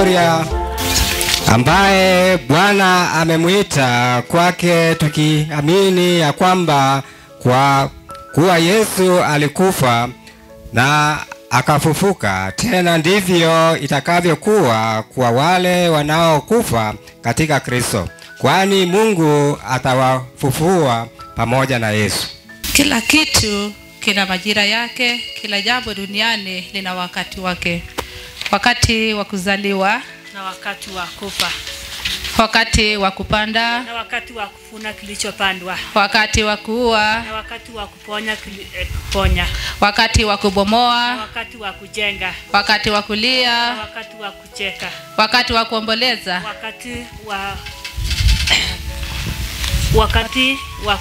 Victoria ambaye Bwana amemuita kwake, tukiamini ya kwamba kwa kuwa Yesu alikufa na akafufuka, tena ndivyo itakavyokuwa kwa wale wanaokufa katika Kristo, kwani Mungu atawafufua pamoja na Yesu. Kila kitu kina majira yake, kila jambo duniani lina wakati wake. Wakati wa kuzaliwa na wakati wa kufa, wakati wa kupanda na wakati wa kuvuna kilichopandwa, wakati wa kuua na wakati wa kuponya kuponya, wakati wa kubomoa, na wakati wa kujenga, wakati wa kulia, na wakati wa kucheka, wakati wa kuomboleza, wakati wa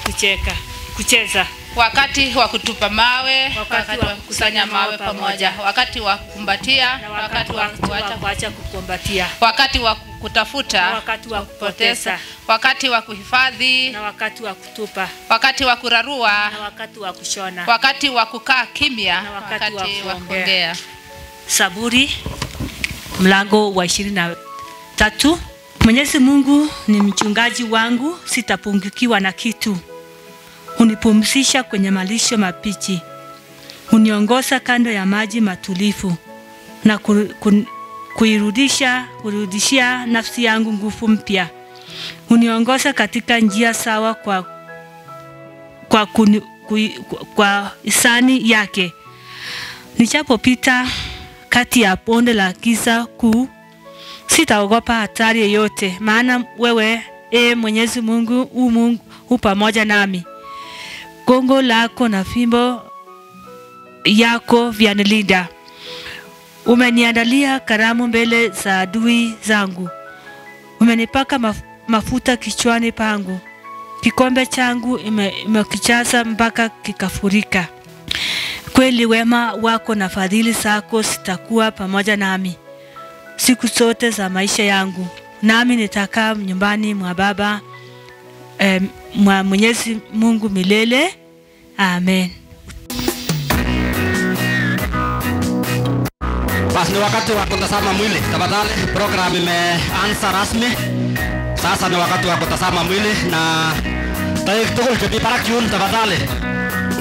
kucheza, wakati wa kutupa mawe, wakati wa kukusanya mawe pamoja, wakati wa kukumbatia, na wakati wa kuacha kukumbatia, wakati wa kutafuta, na wakati wa kupoteza, wakati wa kuhifadhi, na wakati wa kutupa, wakati wa kurarua, na wakati wa kushona, wakati wa kukaa kimya, na wakati wa kuongea. Zaburi mlango wa 23. Mwenyezi Mungu ni mchungaji wangu, sitapungukiwa na kitu. Hunipumzisha kwenye malisho mabichi, huniongoza kando ya maji matulivu, na kurudishia nafsi yangu nguvu mpya. Huniongoza katika njia sawa kwa hisani yake. Nichapopita kati ya bonde la giza kuu, sitaogopa hatari yoyote, maana wewe, Mwenyezi Mungu, u pamoja nami. Gongo lako na fimbo yako vyanilinda. Umeniandalia karamu mbele za adui zangu. Umenipaka mafuta kichwani pangu. Kikombe changu imekijaza mpaka kikafurika. Kweli wema wako na fadhili zako zitakuwa pamoja nami siku zote za maisha yangu, nami nitakaa nyumbani mwa Baba mwa Mwenyezi Mungu milele. Amen. Basi ni wakati wa kutazama mwili. Tafadhali program imeanza rasmi. Sasa ni wakati wa kutazama mwili na tukul jebi parak yun. Tafadhali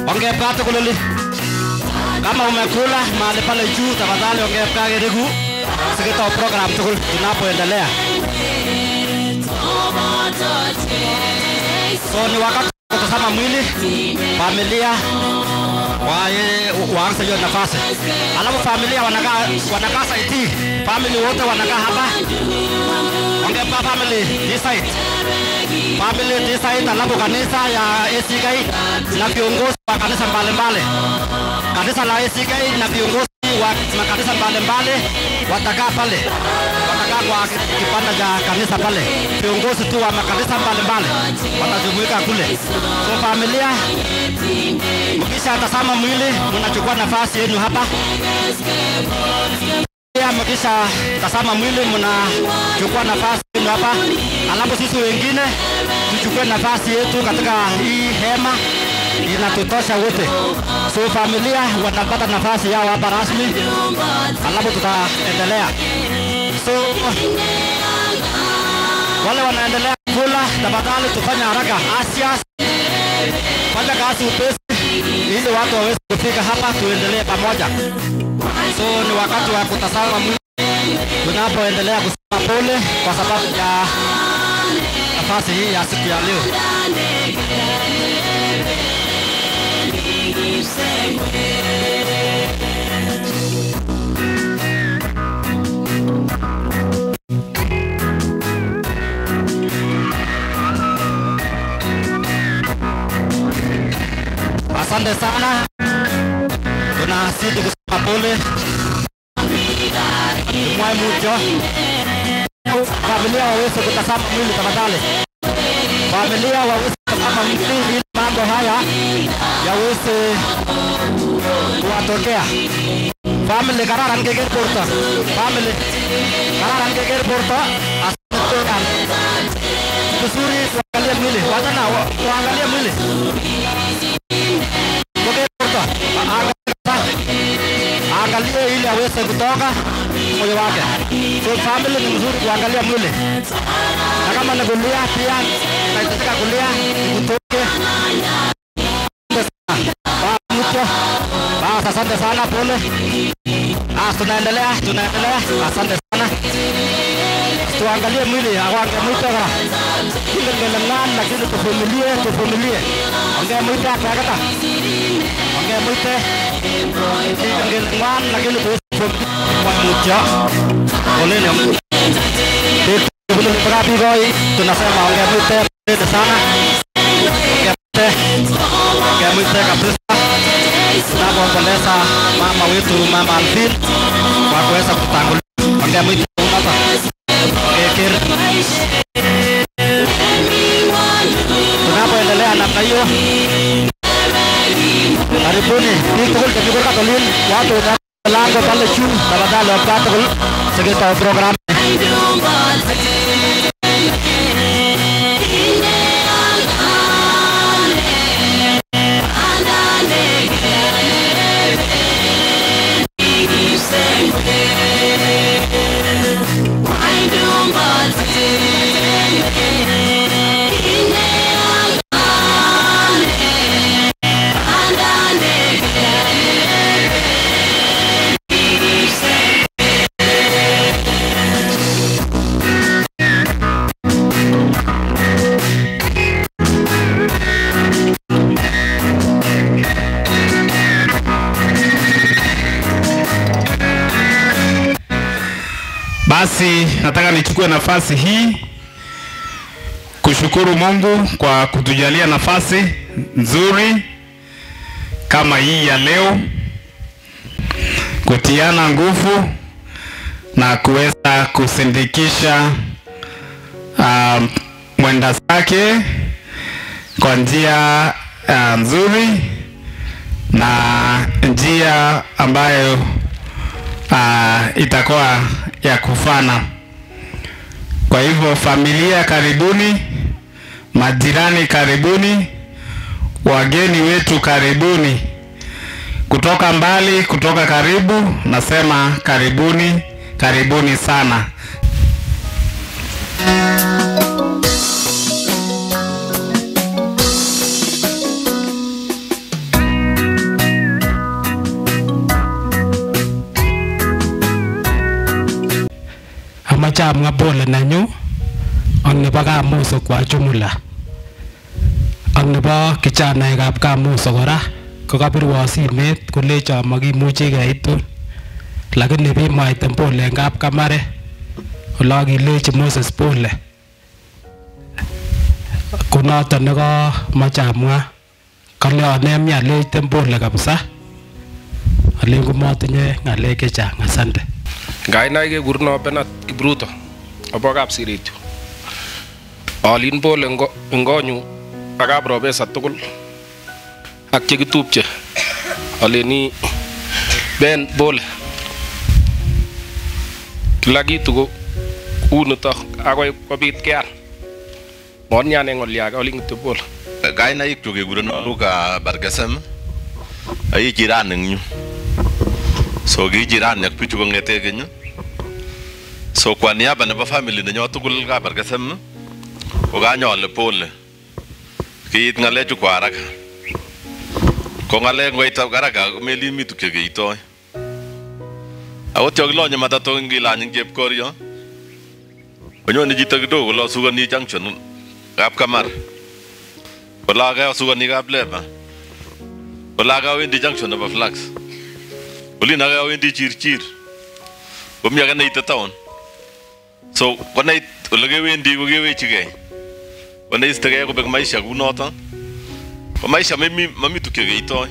ongea pato kululi. Kama umekula mahali pale juu, tafadhali ongea pale regu. Sikitoa program tukul tunapoendelea. So ni wakati wa kutazama mwili. Familia waanze hiyo nafasi. Alafu familia wanakaa side. Family wote wanakaa hapa. Ongea pa family this side. Family this side, alafu kanisa ya ACK na viongozi wa kanisa mbalimbali. Kanisa la ACK na viongozi wa makanisa mbalimbali watakaa pale. Watakaa kwa kipanda cha kanisa pale. Viongozi tu wa makanisa mbalimbali watajumuika kule. So familia, mkisha tazama mwili, mnachukua nafasi yenu hapa. Mkisha tazama mwili, mnachukua nafasi yenu hapa. Alafu sisi wengine tuchukue nafasi yetu katika hii hema, inatutosha wote. So familia watapata nafasi yao hapa rasmi. Alafu tutaendelea. So wale wanaendelea kula, tafadhali tufanye haraka. Asia fanya kazi upesi ili watu waweze kufika hapa, tuendelee pamoja. So ni wakati wa kutazama mwili tunapoendelea kusema pole kwa sababu ya nafasi hii ya siku ya leo. Asante sana. Tunazidi kusema pole. Tumwai mucho. Familia waweze kutazama mwili tafadhali. Familia waweze kutazama mwili ili mambo haya yaweze kuwatokea. Family kararan keker porta. Family kararan keker porta. Asante. Kusuri kuangalia mwili. Wachana kuangalia mwili. Angalia ili aweze kutoka moyo wake. So family ni mzuri kuangalia mwili. Na kama ni kulia pia naitaka kulia kutoke. Basi asante sana, pole. Tunaendelea. Asante sana. Tuangalie mwili awange mwito kara. Kile ngelengan lakini tuvumilie. Ongea mwito akakata. Ongea mwito. Ngelengan lakini tuvumilie. Pole ni Mungu. Bila kurabi boy tunasema ongea mwito sana. Ongea mwito kabisa. Tunapompongeza mama wetu Mama Alfin kwa kuweza kutangulia. Ongea mwito hapa. Tunapoendelea namna hiyo, karibuni tukul Katolin watu lango pale juu tafadhali wapate seketa program. Basi nataka nichukue nafasi hii kushukuru Mungu kwa kutujalia nafasi nzuri kama hii ya leo, kutiana nguvu na kuweza kusindikisha mwenda zake kwa njia nzuri na njia ambayo itakuwa ya kufana. Kwa hivyo familia karibuni, majirani karibuni, wageni wetu karibuni, kutoka mbali, kutoka karibu, nasema karibuni sana. Amacham nga pole nanyu ang nebo Kamuso kwa jumla. Ang nebo kijanaekab Kamuso kora kokabirwo simet kolecho makimuchi keitun, lakini bimwaite pole eng Kapkamare ole kilechi Moses pole. Kunoto neko machamwa kaleone mialeite pole kabisa. Alen komatinye ngalek chechang. Asante. Ngainai kekurno Bernard Kipruto obo Kapsirityu. Alin pole ngonyu ak Profesa tugul ak chekitupche. Aleni Ben pole. Kila kitu ko unito akoi kobit keal. Monyane ngoliak alin pole. Ngainaik chu kekurno Luka Bargasem ai jirani nyu. So ki jirani ak pichu kongete keny. So kwa niaba nebo family nenyo tugul Kabargasem ko kanyole pole. Kiit ngalechu kwa haraka. Ko ngale ngoita haraka meli mitu kegeitoi. Akot yokilonye matato ngilany chepkorio. Onyone chito kidogo lo sugani junction Kapkamar. Olaga sugani Kapleba. Olaga wendi junction nebo Flax. Ulina ga wendi Chirchir. Komi aga neite town. So konait olege wendi ko gewechige. Konait stage ko bek maisha kunoto. Ko maisha mami tukegeitoi.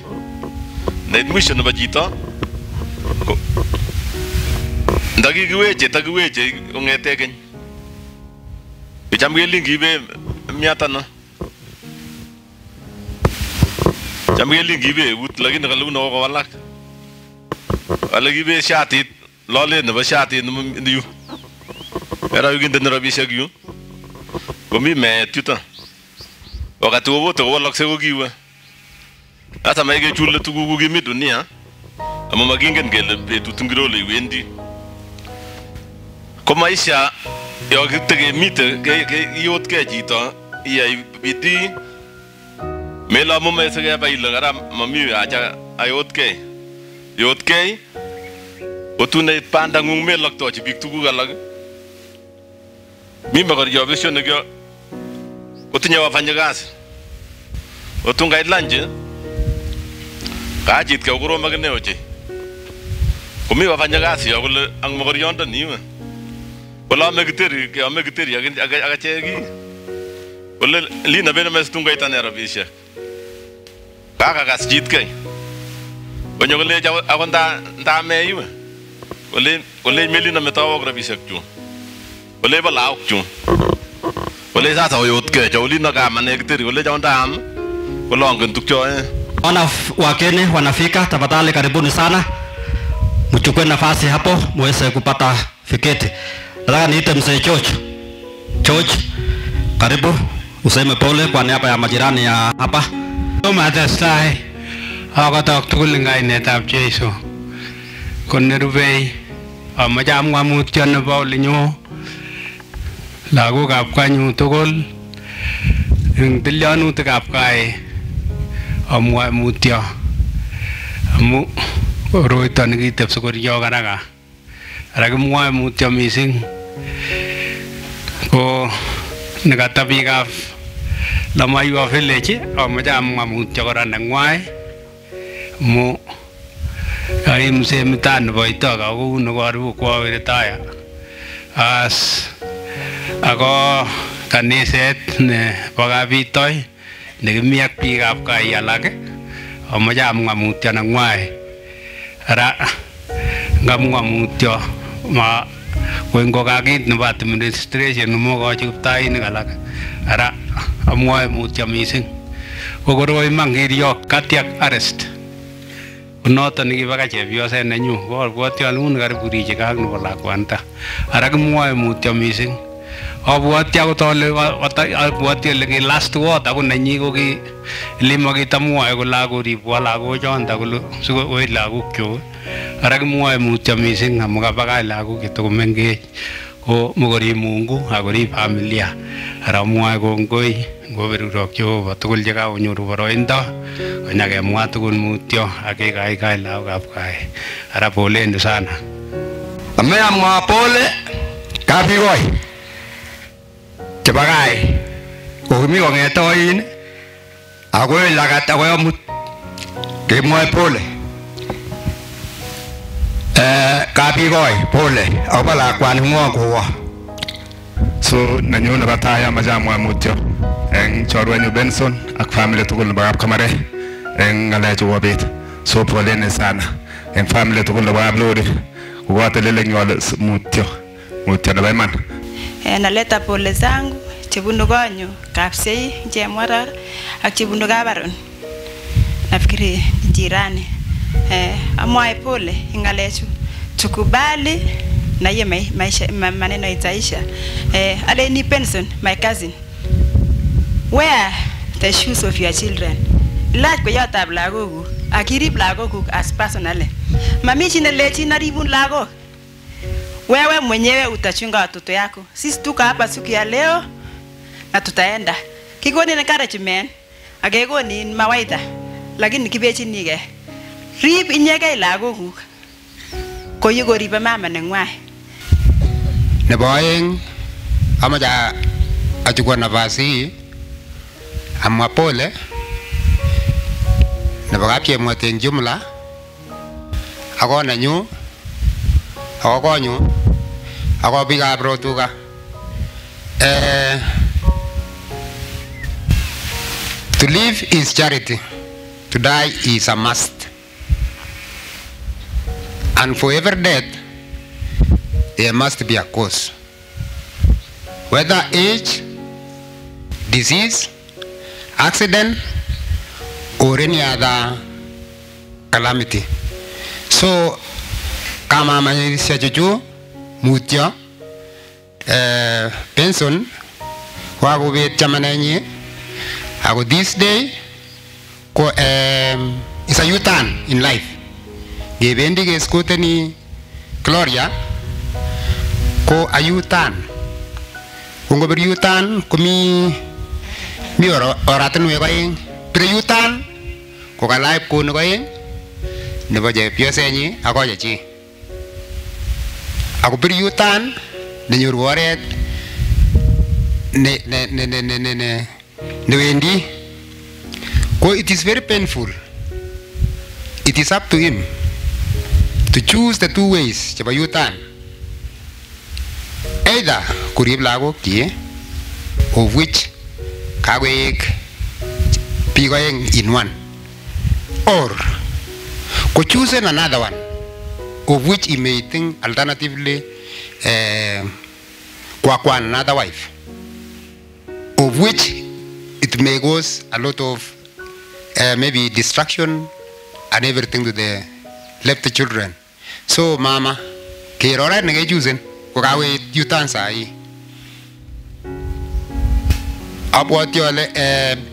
Nait mwisho nebo chito. Ndagi giweche kongete keny. Bicham gelingi be miatana. Cham gelingi be ut lakini kaluno ko walak. Alagi be shatit lole nebo shatit yu. Era yuginde nerabishek yu. Komi met yuto. Wakati wowote kowalakse ko kiwe. Hata maige chule tuguku kimi dunia. Ama makingen kele betut ngiro ole iwendi. Ko maisha yo kitekemite iyotkei chito iyai bidii mela mume sege baile gara mami acha ayotkei yotkei otune panda ngung meloktochi biik tuguk alak mi makoryo vision nekyo otinye wafanyakazi otungait lunch kachit ke kurom akine oche komi wafanyakazi yo kole ang mokoryondoni iwe wala ame kiteri akacheki wala lina bene mes tungait ane rabishek kakakas chit kei konyo kole ako ndame iwe kole melina metawok rabishek chu kole balaok chu kole sasa oyotkei chaulina kama nekiteri kole chaundam kolongen tukcho Wana wakene wanafika, tafadhali karibuni sana, mchukue nafasi hapo muweze kupata fiketi. Nataka niite mzee George, karibu useme pole kwa niaba ya majirani ya hapa. Matestai akotok tugul ngainetab Jeiso konerubei amache amwa mutyo nebo olinyo lagokab kanyu tugul eng tilyanutikab kai amwa mutyo amu koroito nekiteb sokoryo karaka ara kimwoe mutyo mising ko nekata biikab Lamaywa village amache amwa mutyo kora nengwai amu ai mzee mtaa nebo Itoka kou nekaribu kwa retire as ako kaniset nebo Kapitoi nekimi ak biikab kai alak amache amwa mutyo nengwai ara ngamwa mutyo ma koingokakit nebo administration nemokochi kiptainik alak ara amwae mutyo mising kokoroi iman kiriok cardiac arrest noton nekibaka chepyoset nenyu abwoti ale uni karibu richek ak nebo lakwanta ara kimwoe mutyo mising abwoti akot ale ki last word ako nenyi ko ki limakitamwoe kole akoribwa lagochonto kole sikoi lagokchuk ara kimwoe mutyo mising amu kabakach lagok chetakomengech ko mokorib Mungu akorib familia ara mwoe kongoi ngoberurok Jehova tugul chekakonyoru boroindo konyakemwa tugul mutyo akekaikai lagokab kai ara poleni sana Ameamwa pole kapikoi chebo kai kokimi kong'etoin akoi lagat akoi amut kemwoe pole kapikoi pole akobo lakwani ng'wong kowo. So nanyo nebo tai amache amwa mutyo eng chorwenyu Benson ak family tugul nebo Kapkamare eng ng'alechu kobit. So poleni sana eng family tugul nebo Kaplori kokatelele eng yole mutyo nebo iman. Naleta pole zangu chebunu konyu Kapsei Chemwarar ak chebunu Kabaron nafikiri jirani amwae pole ingalechu tukubali na hiyo maisha maneno itaisha. Aleni Benson, my cousin, wear the shoes of your children. Lach koyotab lagokuk akirib lagokuk as personally. Mamichi nelechi naribun lagok. Wewe mwenyewe utachunga watoto yako. Sisi tuko hapa siku ya leo na tutaenda. Kikoni encouragement akekoni mawaidha lakini kibechinike. Rib inyekei lagokuk koyi koribe mama nengwai. Nebo aeng amache achukua nafasi hii amwa pole nebo kapchemwet eng jumla ako nenyu ako konyu ako biikab Rotuka. To live is charity, to die is a must, and for every death there must be a cause, whether age, disease, accident, or any other calamity. So kama maisha chuchu mutyo Benson wakubet chamanenyi ako this day ko is a U-turn in life. Gebendi keskuteni Gloria ko a U-turn. Ngobir U-turn komi oratinwek oeng. Pire U-turn ko kalaip kono oeng nebo chepyosenyi ak kochechi. Ako pir U-turn nenyoru oret newendi. Ko it is very painful. It is up to him to choose the two ways chebo U-turn. Either kurib lagokyi, of which kakoek biik oeng in one, or ko choose another one, of which he may think alternatively kwakwan another wife, of which it may cause a lot of maybe distraction and everything to the left children. So mama, kero right nge choosing ko kawe U-turn sahi. Abwati ale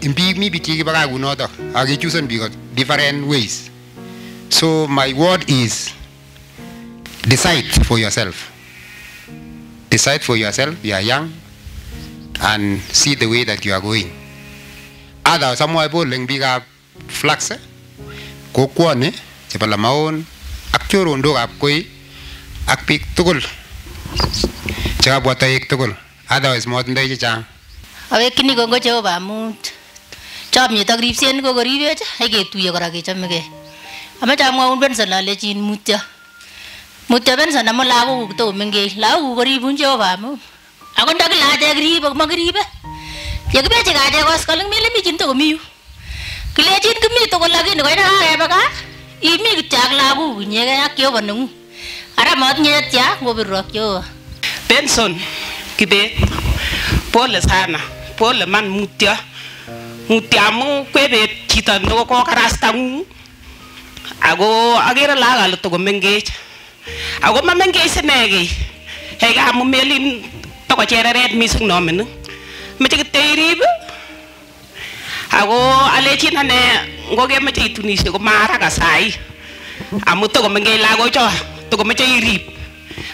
biik mi biik chekibaka kunotok ak chosen biik different ways. So my word is decide for yourself. Decide for yourself. You are young and see the way that you are going. Ada samwa boleng biik flax ko kwone chebo Lamaon ak chorondok ab koi ak biik tugul chekabwa toek tugul. Otherwise motindoi chechang. Awekini kongo Jehova amun chomyet ak ripset ko koribech ak ketuiye kora kechomegei. Amache amwaun Benson alechin mutyo Benson amun lagok to mengech. Lagok koribun Jehova amun ako ndakilache kirib ak makiribe. Yekibeche kache koskoling mele mi chin to komi yu. Kilechin kimi tugul lakini koina kakebe gaa imi kityo ak lagok inyegei ak Jehova nengung. Ara motinye tya ngobirok Jehova. Benson Kibet, pole sana, pole man mutyo amu kwebet chito nekokarasta ngung. Ako akere lagok alak tokomengech. Ako mamengech sinekei. Heka amu melin tokochereret mising nomin. Meche kiteirib. Ako alechin ane ngokemeche itunishe ko maharaka sahi. Amu tokomengech lagocho, tokomeche irib.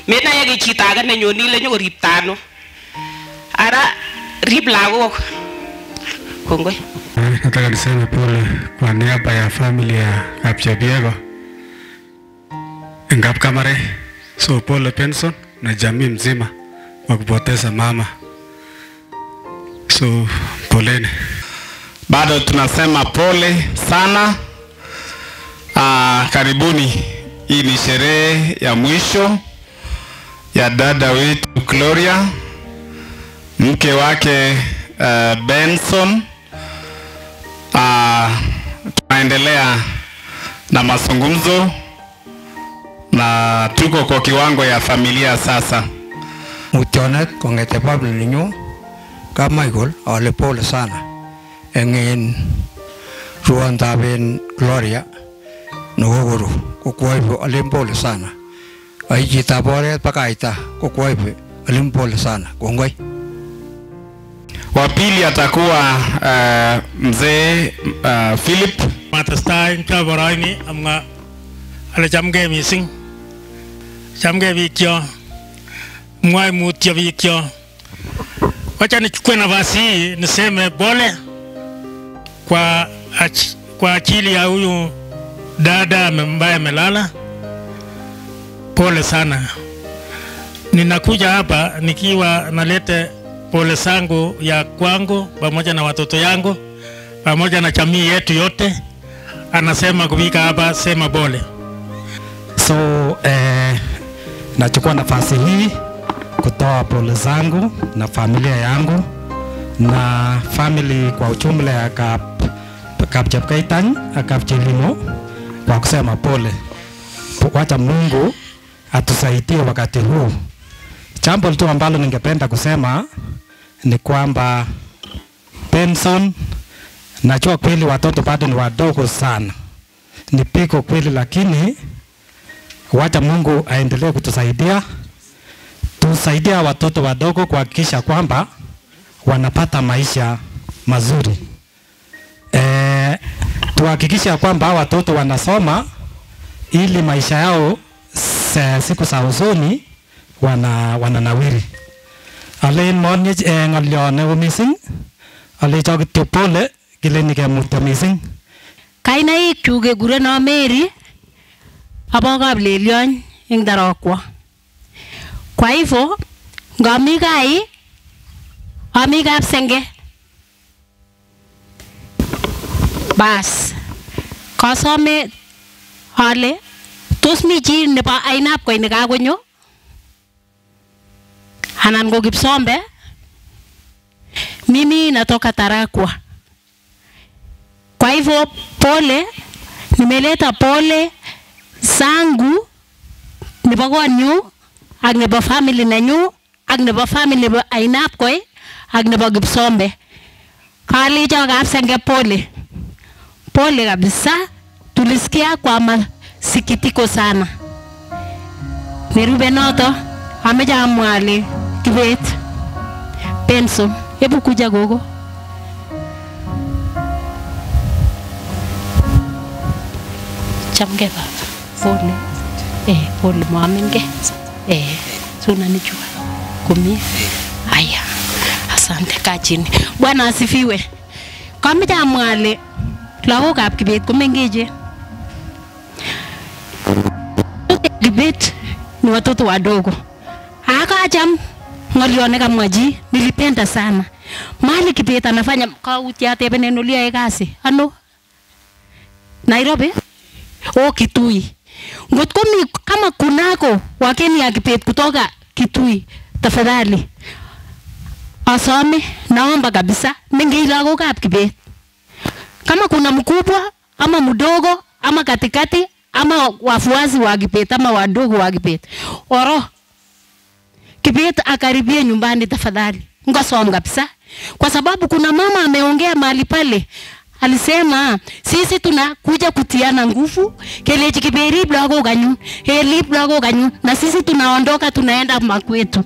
Menaye ke chito age nenyoni ile nyokoriptano. Ara rib lagok. Kongoi. Nataka niseme pole kwa niaba ya familia ya Kapchebiego Ngap Kamare. So pole Benson na jamii mzima wa kupoteza mama. So poleni. Bado tunasema pole sana. Karibuni. Hii ni sherehe ya mwisho ya dada wetu Gloria, mke wake Benson. Tunaendelea na mazungumzo na tuko kwa kiwango ya familia sasa. Mutyonet kongete family nyo ka Michael ale pole sana engin ruandaben Gloria nogoro kokwaibu ale pole sana. Ai chita bore pakaita kokwaibu ale pole sana. Kongoi. Wa pili atakuwa mzee Philip Matastai Kaboraini amga ale chamge mising. Chamge vikyo. Mwai mutyo vikyo. Wacha nichukue nafasi hii niseme pole kwa ajili ya huyu dada ambaye amelala. Pole sana. Ninakuja hapa nikiwa nalete pole zangu ya kwangu pamoja na watoto yangu pamoja na jamii yetu yote. Anasema kufika hapa sema pole. So nachukua nafasi hii kutoa pole zangu na familia yangu na family kwa ujumla ya Kapchepkaitan na Kapchelimo kwa kusema pole. Wacha Mungu atusaidie wakati huu. Jambo tu ambalo ningependa kusema ni kwamba Benson, najua kweli watoto bado ni wadogo sana, ni piko kweli, lakini wacha Mungu aendelee kutusaidia. Tusaidia watoto wadogo kuhakikisha kwamba wanapata maisha mazuri. Tuhakikisha kwamba watoto wanasoma ili maisha yao siku za usoni wananawiri. Alen monye ng'olyo neo missing. Alecho kityo pole kileni kemutyo missing. Kainaik chuk kekurenon Mary abo Kapleliony eng Tarokwa. Kwa hivyo ngami kai ami Kapsenge. Bas kasome ale tos mi chi nebo ainab koi nekakonyo anan ko Kipsombe. Mimi natoka Tarakwa. Kwa hivyo pole, nimeleta pole zangu nebo konyu ak nebo family nenyu ak nebo family nebo ainab koi ak nebo Kipsombe. Kalecho Kapsenge pole. Pole kabisa, tulisikia kwa masikitiko sana. Nerube noto ameja amwale Kibet Benson, hebu kuja gogo. Chamge baba. Pole. Pole muamenge. Suna nichua. Kumie. Aya. Asante kachini. Bwana asifiwe. Kameja amwale lagokab Kibet komengeje. Kibet ni watoto wadogo. Akacham ng'olyo nekamwaji, nilipenda sana. Mali Kibet anafanya kautiat ebenenulia kazi. Ano? Nairobi? Kitui. Ngotko kama kunako wageni ya Kibet kutoka Kitui, tafadhali asome, naomba kabisa mengi lagokab Kibet. Kama kuna mkubwa ama mdogo ama katikati ama wafuasi wa Kibet ama wadogo wa Kibet, oro Kibet akaribie nyumbani tafadhali. Ngasom kabisa. Kwa sababu kuna mama ameongea mahali pale. Alisema sisi tunakuja kutiana nguvu, keleji Kiberi blago ganyu, heli blago ganyu, na sisi tunaondoka tunaenda makwetu.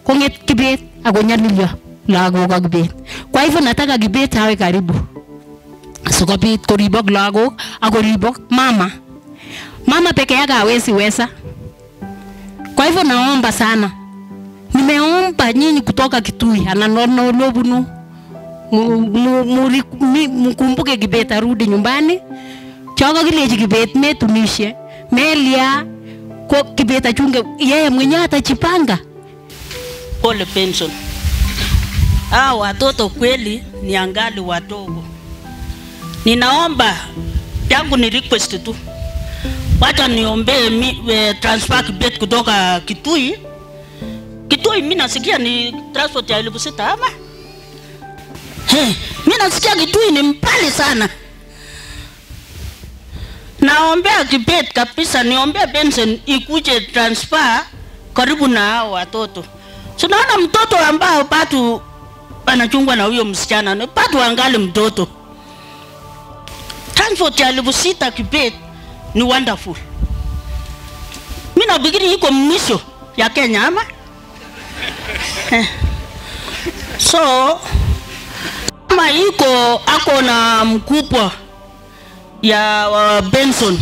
Konget Kibet agonyalilyo lago ga Kibet. Kwa hivyo nataka Kibet awe karibu. Sikobit koribok lagok akoribok mama. Mama peke yake hawezi weza. Kwa hivyo naomba sana. Nimeomba nyinyi kutoka Kitui ananono lobunu mkumbuke Kibet arudi nyumbani. Choka kileji Kibet metunishe. Melia kwa Kibet achunge yeye mwenyewe atajipanga. Pole Benson. Watoto kweli ni angali wadogo. Ninaomba yangu ni request tu. Wacha niombe transfer Kibet kutoka Kitui. Kitui mimi nasikia ni transport ya 6,000 ama? Mimi nasikia Kitui ni mbali sana. Naombea Kibet kabisa, niombea Benson ikuje transfer karibu na hao watoto. Tunaona mtoto ambao bado anachungwa na huyo msichana, ni bado angali mtoto. Transport ya 6,000 Kibet ni wonderful. Mimi nafikiri iko mwisho ya Kenya ama? So kama iko ako na mkubwa ya Benson,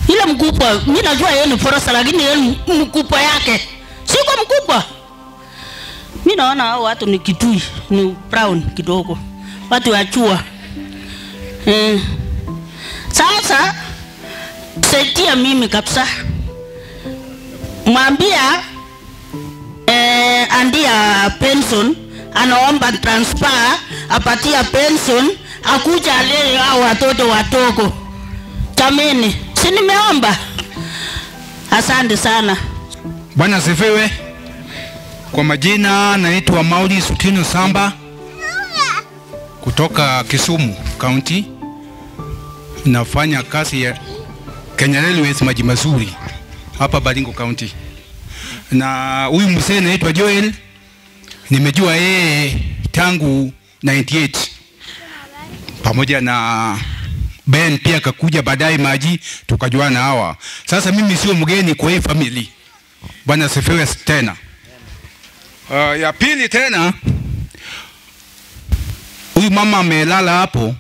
ile mkubwa mimi najua yeye ni forasa, lakini yeye mkubwa yake siko mkubwa. Mimi naona hao watu ni Kitui, ni brown kidogo, watu wachua. Sasa saidia mimi kabisa, mwambia andia Benson anaomba transfer, apatia Benson akuja alee hao watoto wadogo. Jameni, si nimeomba? Asante sana. Bwana asifiwe. Kwa majina naitwa Mauli Sutino Samba kutoka Kisumu County. Nafanya kazi ya Kenya Railways maji mazuri hapa Baringo County. Na huyu mzee anaitwa Joel, nimejua yeye tangu 98 pamoja na Ben pia kakuja baadaye maji tukajuana hawa. Sasa mimi sio mgeni kwa hii family. Bwana asifiwe tena. Ya pili tena, huyu mama amelala hapo.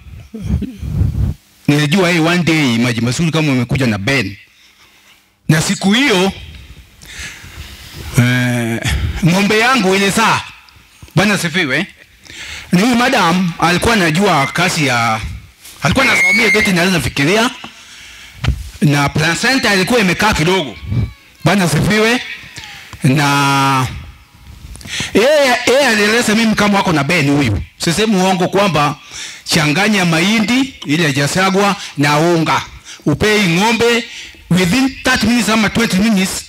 Nilijua yeye one day maji mazuri kama umekuja na Ben. na siku hiyo ng'ombe yangu ile saa, Bwana sifiwe, ni huyu madam alikuwa anajua kazi ya, alikuwa anasomea geti na anafikiria, na placenta ilikuwa imekaa kidogo. Bwana sifiwe. Na yeye alieleza mimi kama wako na Ben huyu, sisemi uongo, kwamba changanya mahindi ile hajasagwa na unga, upei ng'ombe within 30 minutes ama 20 minutes,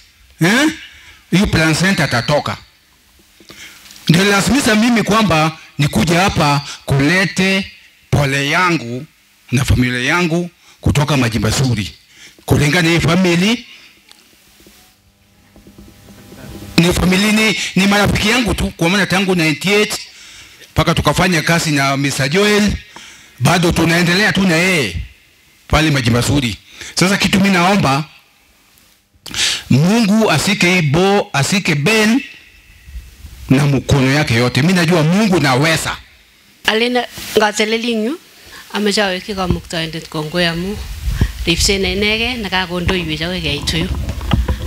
hiyo placenta atatoka. Ndio lazimisha mimi kwamba nikuja hapa kulete pole yangu na familia yangu kutoka Maji Mazuri. Kulingana na family, ni marafiki yangu tu, kwa maana tangu 98 mpaka tukafanya kazi na Mr. Joel, bado tunaendelea tu na yeye pale Maji Mazuri. Sasa kitu mimi naomba Mungu asike Ben na mkono yake yote. Mimi najua Mungu naweza. Alina ngatelelingyu amachawe kikamuktaindet kongoi amu ripset inege nakakondoiwech akoi keit yu.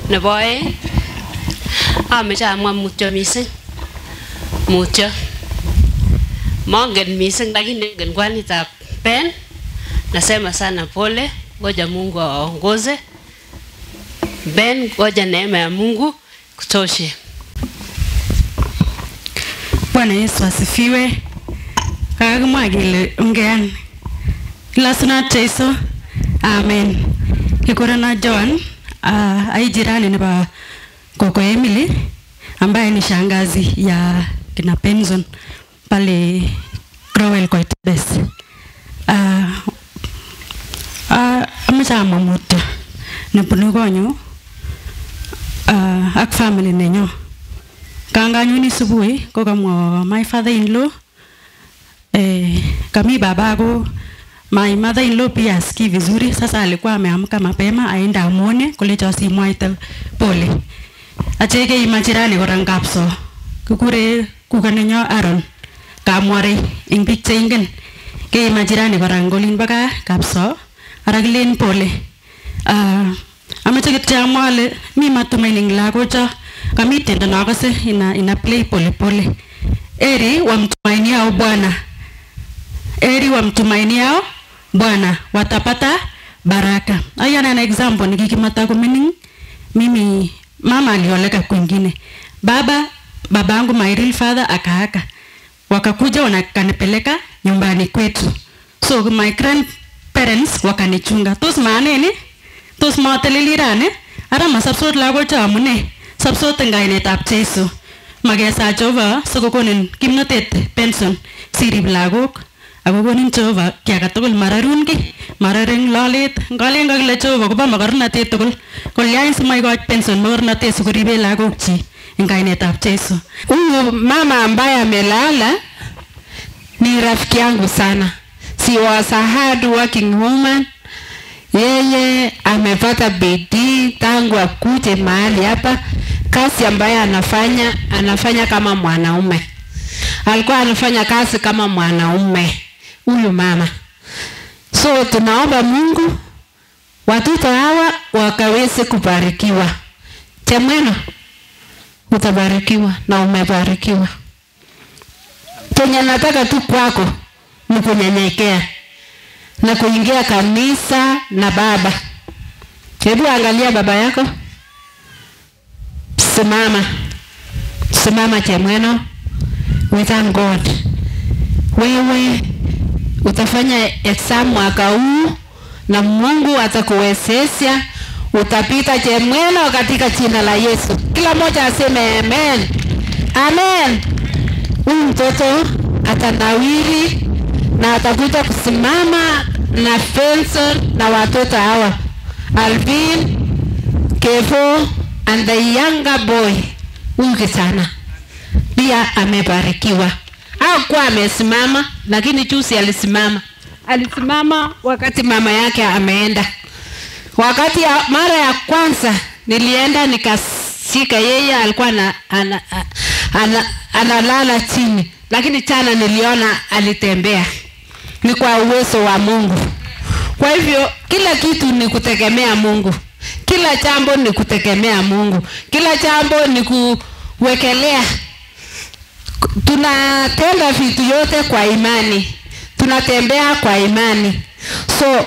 Nebo aeng amache amwa mutyo mising. Mutyo. Mongen mising lakini ngen kwanitab Ben. Nasema sana pole, ngoja Mungu aongoze. Ben, ngoja neema ya Mungu kutoshe. Bwana Yesu asifiwe. Kakimwa kele ungean. Lasuna Jesu. Amen. Kikorana John, ai jirani nebo Koko Emily ambaye ni shangazi ya kina Benson pale Crowell Koitebes. Amachama mutyo nebunu konyu ak family nenyo. Kanganyuni subuhi ko kamwa my father in law kami babako my mother in law pia asikii vizuri. Sasa alikuwa ameamka mapema aenda amwone kolejo simwaite pole. Acheke imajirani korang kapso kukure kukanenyo Aaron kamware ing biik che ingen ke imajirani korang golin baka kapso arakilen pole. Amache kityo amwa ale mi matumaini ing lagocho. Kami tendo nakase ina play pole pole. Eri wamtumainiao Bwana. Eri wamtumainiao Bwana watapata baraka. Ayana na example nikikimata kumining mimi mama alioleka kwingine. Babangu my real father akaaka. Wakakuja wanakanipeleka nyumbani kwetu. So my grandparents wakanichunga. Tos maaneni? Tos matelelirane? Ara masabsot lagocho amune. Sabsot eng kainetab Jesu. Magesa Jehova sikokonin kimnatet Benson sirib lagok. Akokonin Jehova kiaga tugul mararun ki, marareng lolet. Ngalen kakile Jehova koba makornatet tugul. Kolyain simaikoch Benson makornatet sikoribe lagokchi eng kainetab Jesu. Huyu mama ambaye amelala ni rafiki yangu sana. She was a hard working woman. Yeye amepata bidii tangu akuje mahali hapa. Kazi ambayo anafanya kama mwanaume. Alikuwa anafanya kazi kama mwanaume huyu mama. So tunaomba Mungu watoto hawa wakaweze kubarikiwa. Temweno utabarikiwa na umebarikiwa. Kenya nataka tu kwako ni kunyenyekea na kuingia kanisa na baba. Hebu angalia baba yako. Simama Temweno. We thank God. Wewe utafanya exam mwaka huu na Mungu atakuwezesha, utapita Temweno katika jina la Yesu. Kila mmoja aseme amen. Amen. Huyu mtoto atanawiri na atakuja kusimama na Benson na watoto hawa Alvin, Kevo and the younger boy. Huyu sana pia amebarikiwa. Hakuwa amesimama lakini juzi alisimama. Alisimama wakati mama yake ameenda. Wakati mara ya kwanza nilienda nikashika yeye, alikuwa analala chini, lakini jana niliona alitembea. Ni kwa uwezo wa Mungu. Kwa hivyo kila kitu ni kutegemea Mungu. Kila jambo ni kutegemea Mungu, kila jambo ni kuwekelea. Tunatenda vitu yote kwa imani, tunatembea kwa imani. So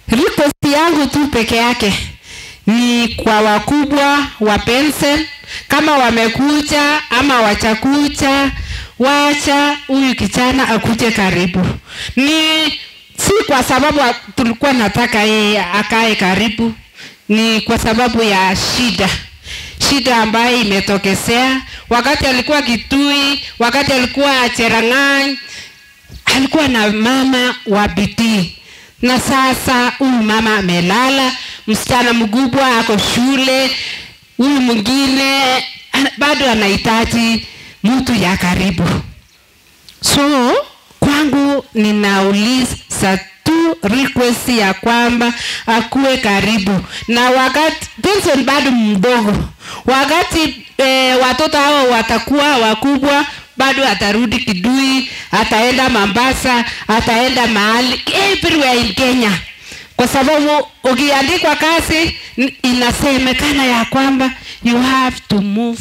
request yangu tu peke yake ni kwa wakubwa wa Benson, kama wamekuja ama wachakuja, wacha huyu kijana akuje karibu. Ni si kwa sababu tulikuwa nataka yeye akae karibu, ni kwa sababu ya shida ambayo imetokezea wakati alikuwa Kitui, wakati alikuwa Cherang'any. Alikuwa na mama wa bidii, na sasa huyu mama amelala, msichana mkubwa ako shule, huyu mwingine bado anahitaji mtu ya karibu. So kwangu ninauliza tu request ya kwamba akuwe karibu, na wakati Benson bado mdogo, wakati watoto hao watakuwa wakubwa, bado atarudi Kidui, ataenda Mombasa, ataenda mahali everywhere in Kenya, kwa sababu ukiandikwa kazi inasemekana ya kwamba you have to move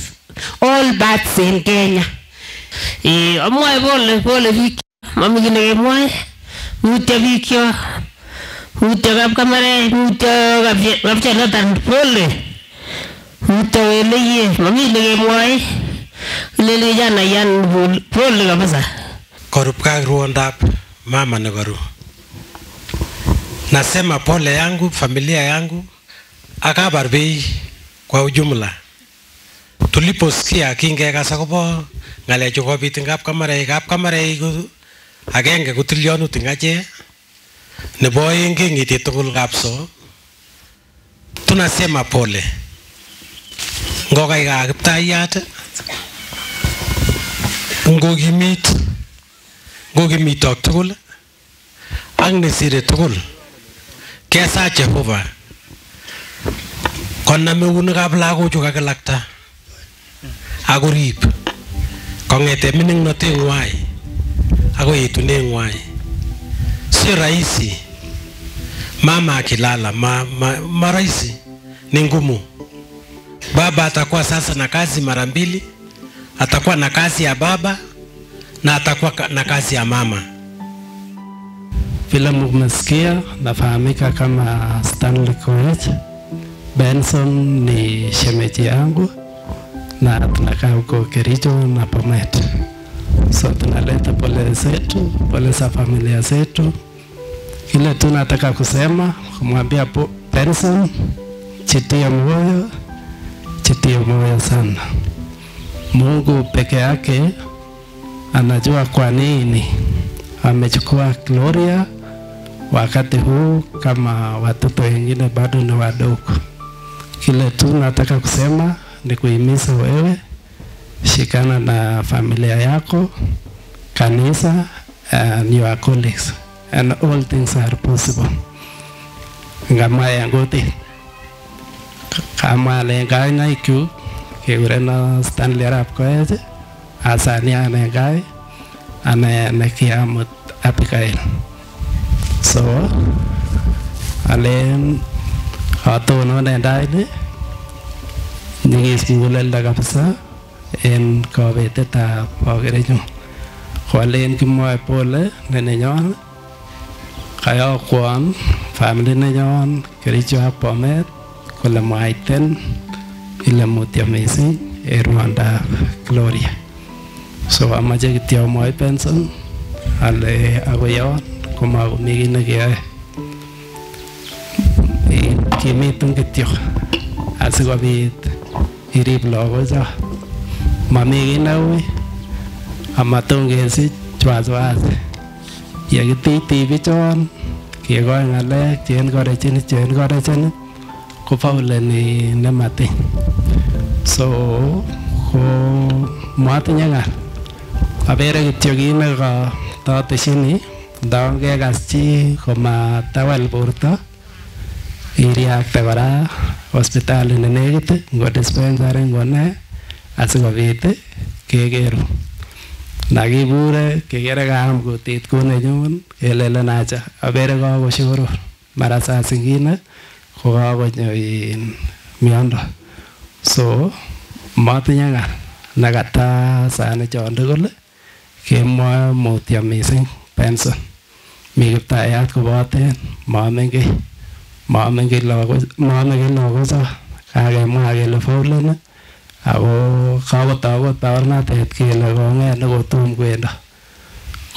all birds in Kenya. Amwae pole viki mami kine mwae mutya vikyo mutya kapkamare mutya kapchanatan pole mutya weleye mami kine mwae lele jana yan pole kabisa. Korupka ruondap mama na koru. Nasema pole yangu, familia yangu, akabarbei kwa ujumla. Tuliposikia kingekasa kobo ngalechu kobit ing kapkamare agenge ko tilyanut ing ache, nebo aeng keng'iti tugul kapso. Tunasema pole. Ngokai ka Kiptayat, ngokimitok tugul ak nesire tugul kesa Jehova konam eunekab lagochu kakilakta akorib kong'ete mining'noteng'wai akoi etuneng'wai. Sio rahisi mama akilala, ma rahisi, ni ngumu. Baba atakuwa sasa na kazi mara mbili, atakuwa na kazi ya baba na atakuwa na kazi ya mama. Vile mmesikia, nafahamika kama Stanley Koech. Benson ni shemeji yangu na tunakaa huko Kericho na Bomet. So tunaleta pole zetu, pole za familia zetu. Kile tunataka kusema, kumwambia Benson, jitie moyo sana. Mungu peke yake anajua kwa nini amechukua Gloria wakati huu, kama watoto wengine bado ni wadogo. Kile tu nataka kusema ni kuhimiza wewe, shikana na familia yako, kanisa, and your colleagues, and all things are possible. Ngama yangote kama lengai na iku keurena Stanley Arap Koech asania nengai ananekiamut Abigail. So alen atono nendaini nyingis muguleldo kabisa en kabetetab Kericho. Koalen kimoe pole nenyon kayokwon family nenyon Kericho ak Bomet kole mwaiten ile mutyo mising en rwondab Gloria. So amache kityo amwoi Benson ale akoyon komakomi kit nekeyoe, kimitun kityo asikobit irib lagocho. Mami kit neui amaton kesich wasiwasi. Yekititi bichon kekoi ng'alek chen kofauleni nematin. So ko matinye ng'al, abere kityo kit nekatoteshini, ndaon kekas chi komatawal borto iriakte kora hospitali nenekit, ngo dispensary ngo ne, asikobit kekeru. Nakibure kekere kaam kutit kunenyun kelelen acha abere kakoshoror mara saa zingine ko kakonyo miondo. So matinye ngal nakata sana chon tugul kemwoe mutyo mising Benson. Mi Kiptayat koboten moome kiy lagok kakemwa kele faulen ako kakotou baornatet kele kong'et nekotom kwendo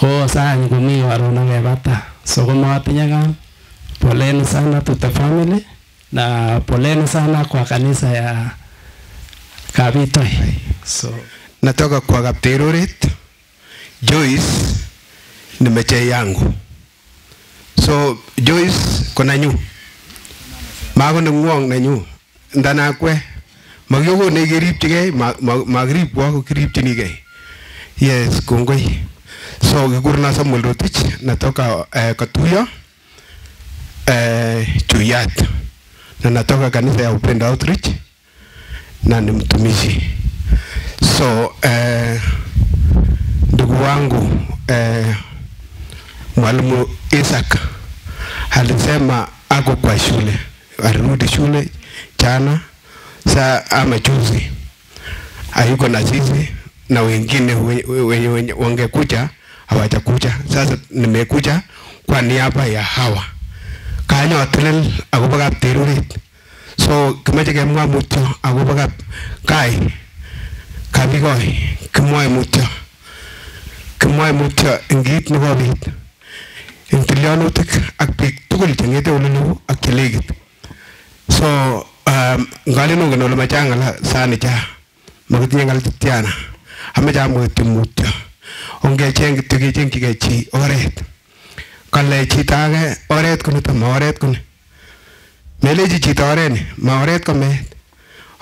ko sany komi karon akebata. So komatinye ngam. Poleni sana to the family na poleni sana kwa kanisa ya Kabitoi. So natoka kwa Kapteroret Joyce ni meche yangu. So Joyce kona nyu mago ngwong na nyu ndana kwe magyogo ne geripchige magrip kwa kiripchinige. Yes kongoi. So kikurna Samuel Rotich natoka Katuya Chuyat na natoka kanisa ya Upendo Outreach na ni mtumishi. So ndugu wangu mwalimu Isaac alisema ako kwa shule, alirudi shule jana saa ama juzi, hayuko na sisi na wengine wenye wangekuja hawajakuja. Sasa nimekuja kwa niaba ya hawa kanyo atelel akobo Kapteroret. So kimache kemwa mutyo akobo Kai Kabigoi, kimwae mutyo eng kit nekobit eng tilyanutik ak biik tugul chengete oleloo ak chelekit. So ngalen ongen ole mache ngala sani cha makitinye ngal tiana amache amwetyo mutyo ongecheng kityo kechengchigei chi oret. Kale chito age oret konito ma oret koni. Melechi chito oret ni ma oret ko meet.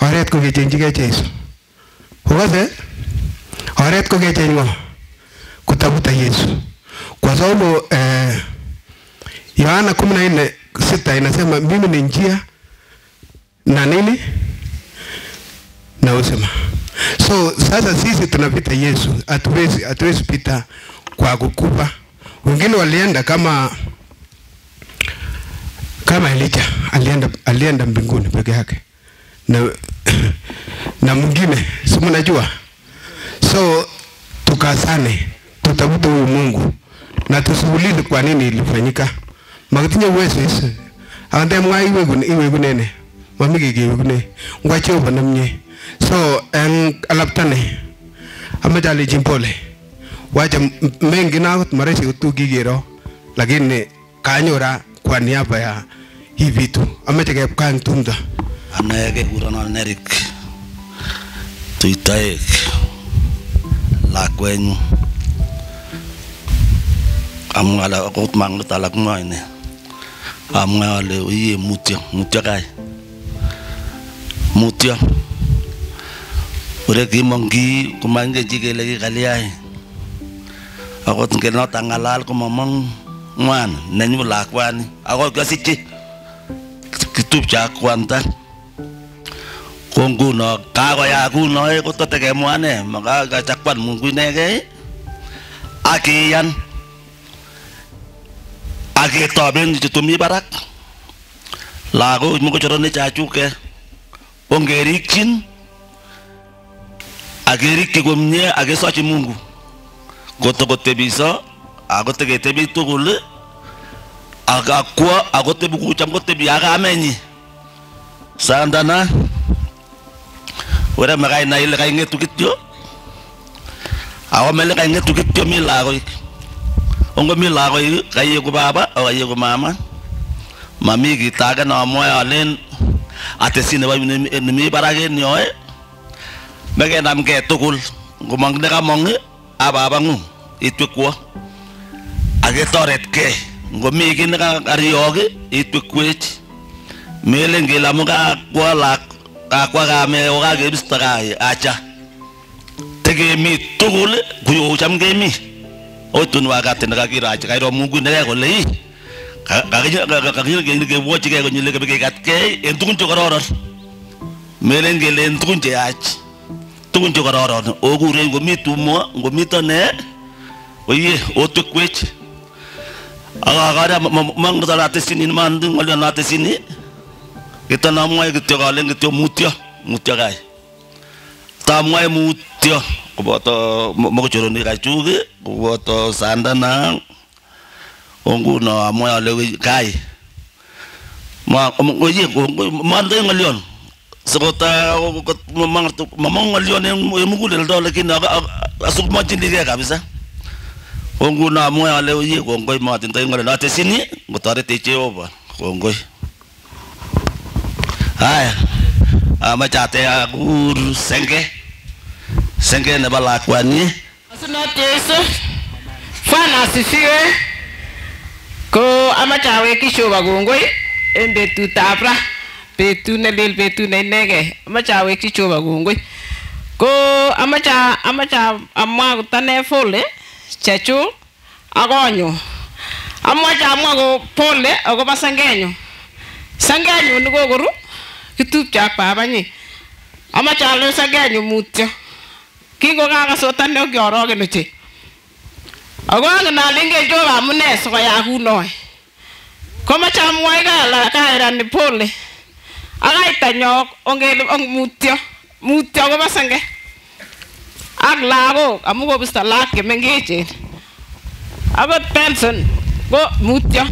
Oret ko kechengchigei Jesu. Ukase oret ko kecheng ngo kutafuta Yesu. Kwa sababu Yohana 14:6 inasema mimi ni njia na nini na uzima. So sasa sisi tunapita Yesu, hatuwezi pita kwa kukupa. Wengine walienda kama Elijah alienda mbinguni peke yake na mwingine si mnajua. So tukasane tutafute huyu Mungu na tusiulize kwa nini ilifanyika. Makitinye uwezo hizo ande mwa iwe kunene mamige ge kune ngwacho banamnye. So alaptane amajali jimpole wacha mengi na maresi utukigero lakini kanyora kwa niaba ya hii vitu amache kepkang tumda anege urana nerik tuitaek lakwenyu amwala kot mang talak ngoine amwale uye mutyo kai mutyo ure kimongi kumange jigele ki kaliai akot ngenot angalal ko momong ngwan nenyu lakwani akot kasichi kitupcha kwanta konguno kakoya kuno kototeke mwane maka chakwan Mungu inege akiyan akitoben chitumi barak lago muko chorone chachuke ongerikchin agerikki komye agesochi Mungu kotokotebiso akoteketebi tugul akakwa akotebi kucham kotebi akamenyi sandana ora makai na ile kai ngetu kityo awamele kai ngetu kityo milago ongo milago kai ko baba o kai ko mama mami gitaga na moyo alen atesine ba mi barage nyoe mege nam ke tugul ngomang ne kamong ababangu itwekwo age toret ke ngomi kin ka arioge itwekwech mele ngela muka kwala kwa game oga ge bistaga acha tege mi tugul kuyo cham ge mi otun waga tenga kiracha kairo Mungu ne ko lei kagil ge wochi ge nyile ge gat ke entukun chokororon mele ngele entukun che ach tukun chokororon ogure ngomi tumo ngomi tone oye otwekwech aga gara mangdala tesini mandu ngol na tesini Kita namwae kityo kalen kityo mutyo kai. Tamwae mutyo koboto mokochoroni kachuki koboto sandana onguno amwae ale kai. Oye mande ngalion. Sekota mamang ngalion yang mugulel do lakini asuk machindige kabisa. Onguno amwae ale oye kongoi matindoi ngalion ate sini ngotarete Jehova kongoi. Haya, amachate agur senge ne balakwani. Asante Yesu. Bwana asifiwe. Ko amachawe kishoba gongoi en betutab ra. Betut ne lel betut ne inege. Amachawe kishoba gongoi. Ko amacha amwa kutane fole chechu agonyo. Amacha amwa ko pole agoba sangenyo. Sangenyo niko goru kitupcha ak babanyi. Amacha ale sangenyo mutyo. Kingo kakasotane okiorogen ochei. Ako angen ale ingen Jehova amune sikoyai kunoe. Komache amwoi kairani pole. Akaitanyo ongele mutyo kobo senge. Ak lagok amu kobisto lagok chemengechen. Akot Benson ko mutyo.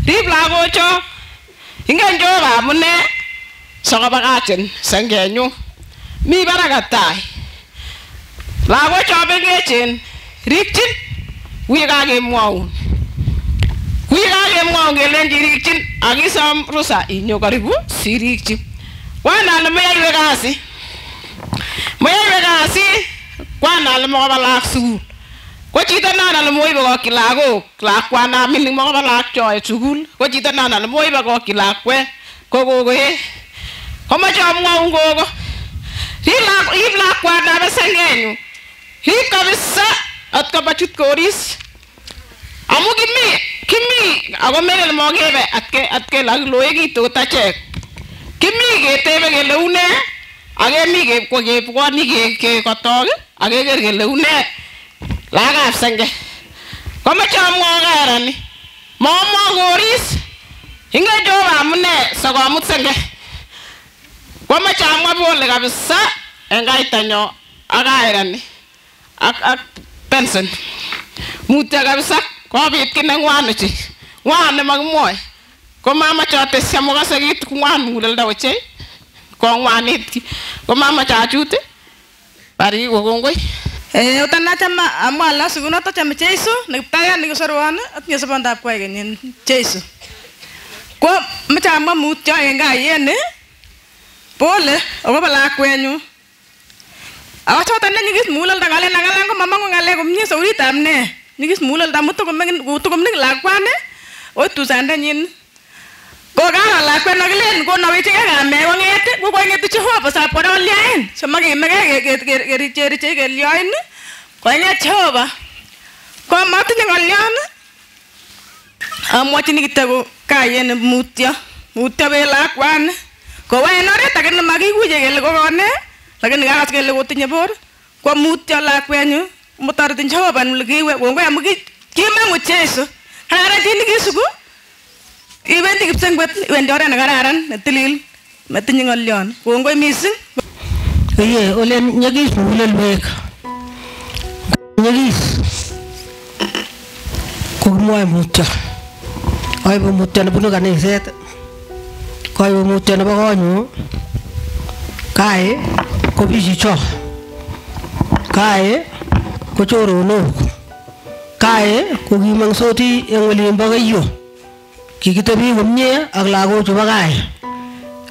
Rib lagocho. Ingen Jehova amune sikobakachen sengenyu. Mi barak tai. Lagocho mengechen rikchin wi kakemwaun. Wi kakemwaun kelenji rikchin akisom rusa inyo karibu sirikchi. Wana ale mayaiwe kasi. Mayaiwe kasi kwana ale mokoba lagok sukul. Ko chito nan ale moibe kokyi lagok lakwana mining mokoba lagok choe sukul. Ko chito nan ale moibe kokyi lakwet ko kokoe. Komache amwaun gogo. Rib lakwana besengenyu. Rib kabisa at kabachut koris. Amu kimi ako mele mogebe atke lagloekitu kotachek. Kimi ketebe kele une akemi kebwoni kekotok akeker kele une lagab senge. Komache amwa karani. Momwa koris. Ingen Jehova amune sikomut senge. Komache amwa pole kabisa en kaitanyo akairani. Ak Benson. Mutyo kabisa kobit kit nengwan ochei. Ngwan nemakimwoe. Ko mamache atesyi amu kase kit ngwan muguleldo ochei. Ko ngwanit. Ko mamache achut. Bari kongoi. Utanachama amwa la sikunoto chame Jesu nekiptaya nikisorwan atinye sobondab kwai kenyin Jesu. Ko mache amwa mutyo en kayene. Pole akobo lakwenyu. Achoto ne nyigis mulal dangale nangale ko mamangu ngale komnye sauritab ne. Nyigis mulal da muto komning lakwane. Otu sande nyin. Ko gara lakwe nagilen ko nawiti ga me wangete ko ngeti Jehova sa podoliain. Samagi mege geriche gelioin. Ko nget Jehova. Ko matinye ngalian. Amwachini kitego kayen mutyo. Mutyo be lakwane. Ko wainore takene magikuje gele ko kone. Lakini kakas kele kotinye bor ko mutyo lakwenyu mutoreti Jehova nulkiwe kongoi amu kimangu Jesu kararan chi nikisuku iwendi kipsengwet iwendi oret nekararan netilil matinye ng'olyon kongoi mising. Oye ole nyagis mugulelwek nyagis komwoe mutyo koibu mutyo nebunu kaniset koibu mutyo nebo konyu kae ko bichicho kae ko choronok kae ko kimangsoti eng olimbo Keiyo kikitebi komie ak lagochu bo kae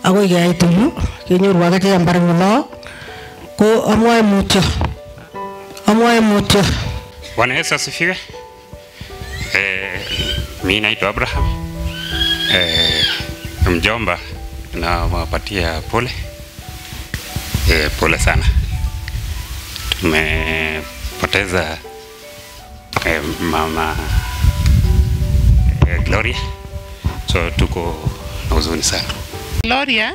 akoi keyait yu kenyoru akichek mbar ngulo ko amwae mutyo. Bwana Yesu asifiwe. Mimi naitwa Abraham. Mjomba na wapatia pole. Pole sana. Tumepoteza mama Gloria. So tuko na huzuni sana. Gloria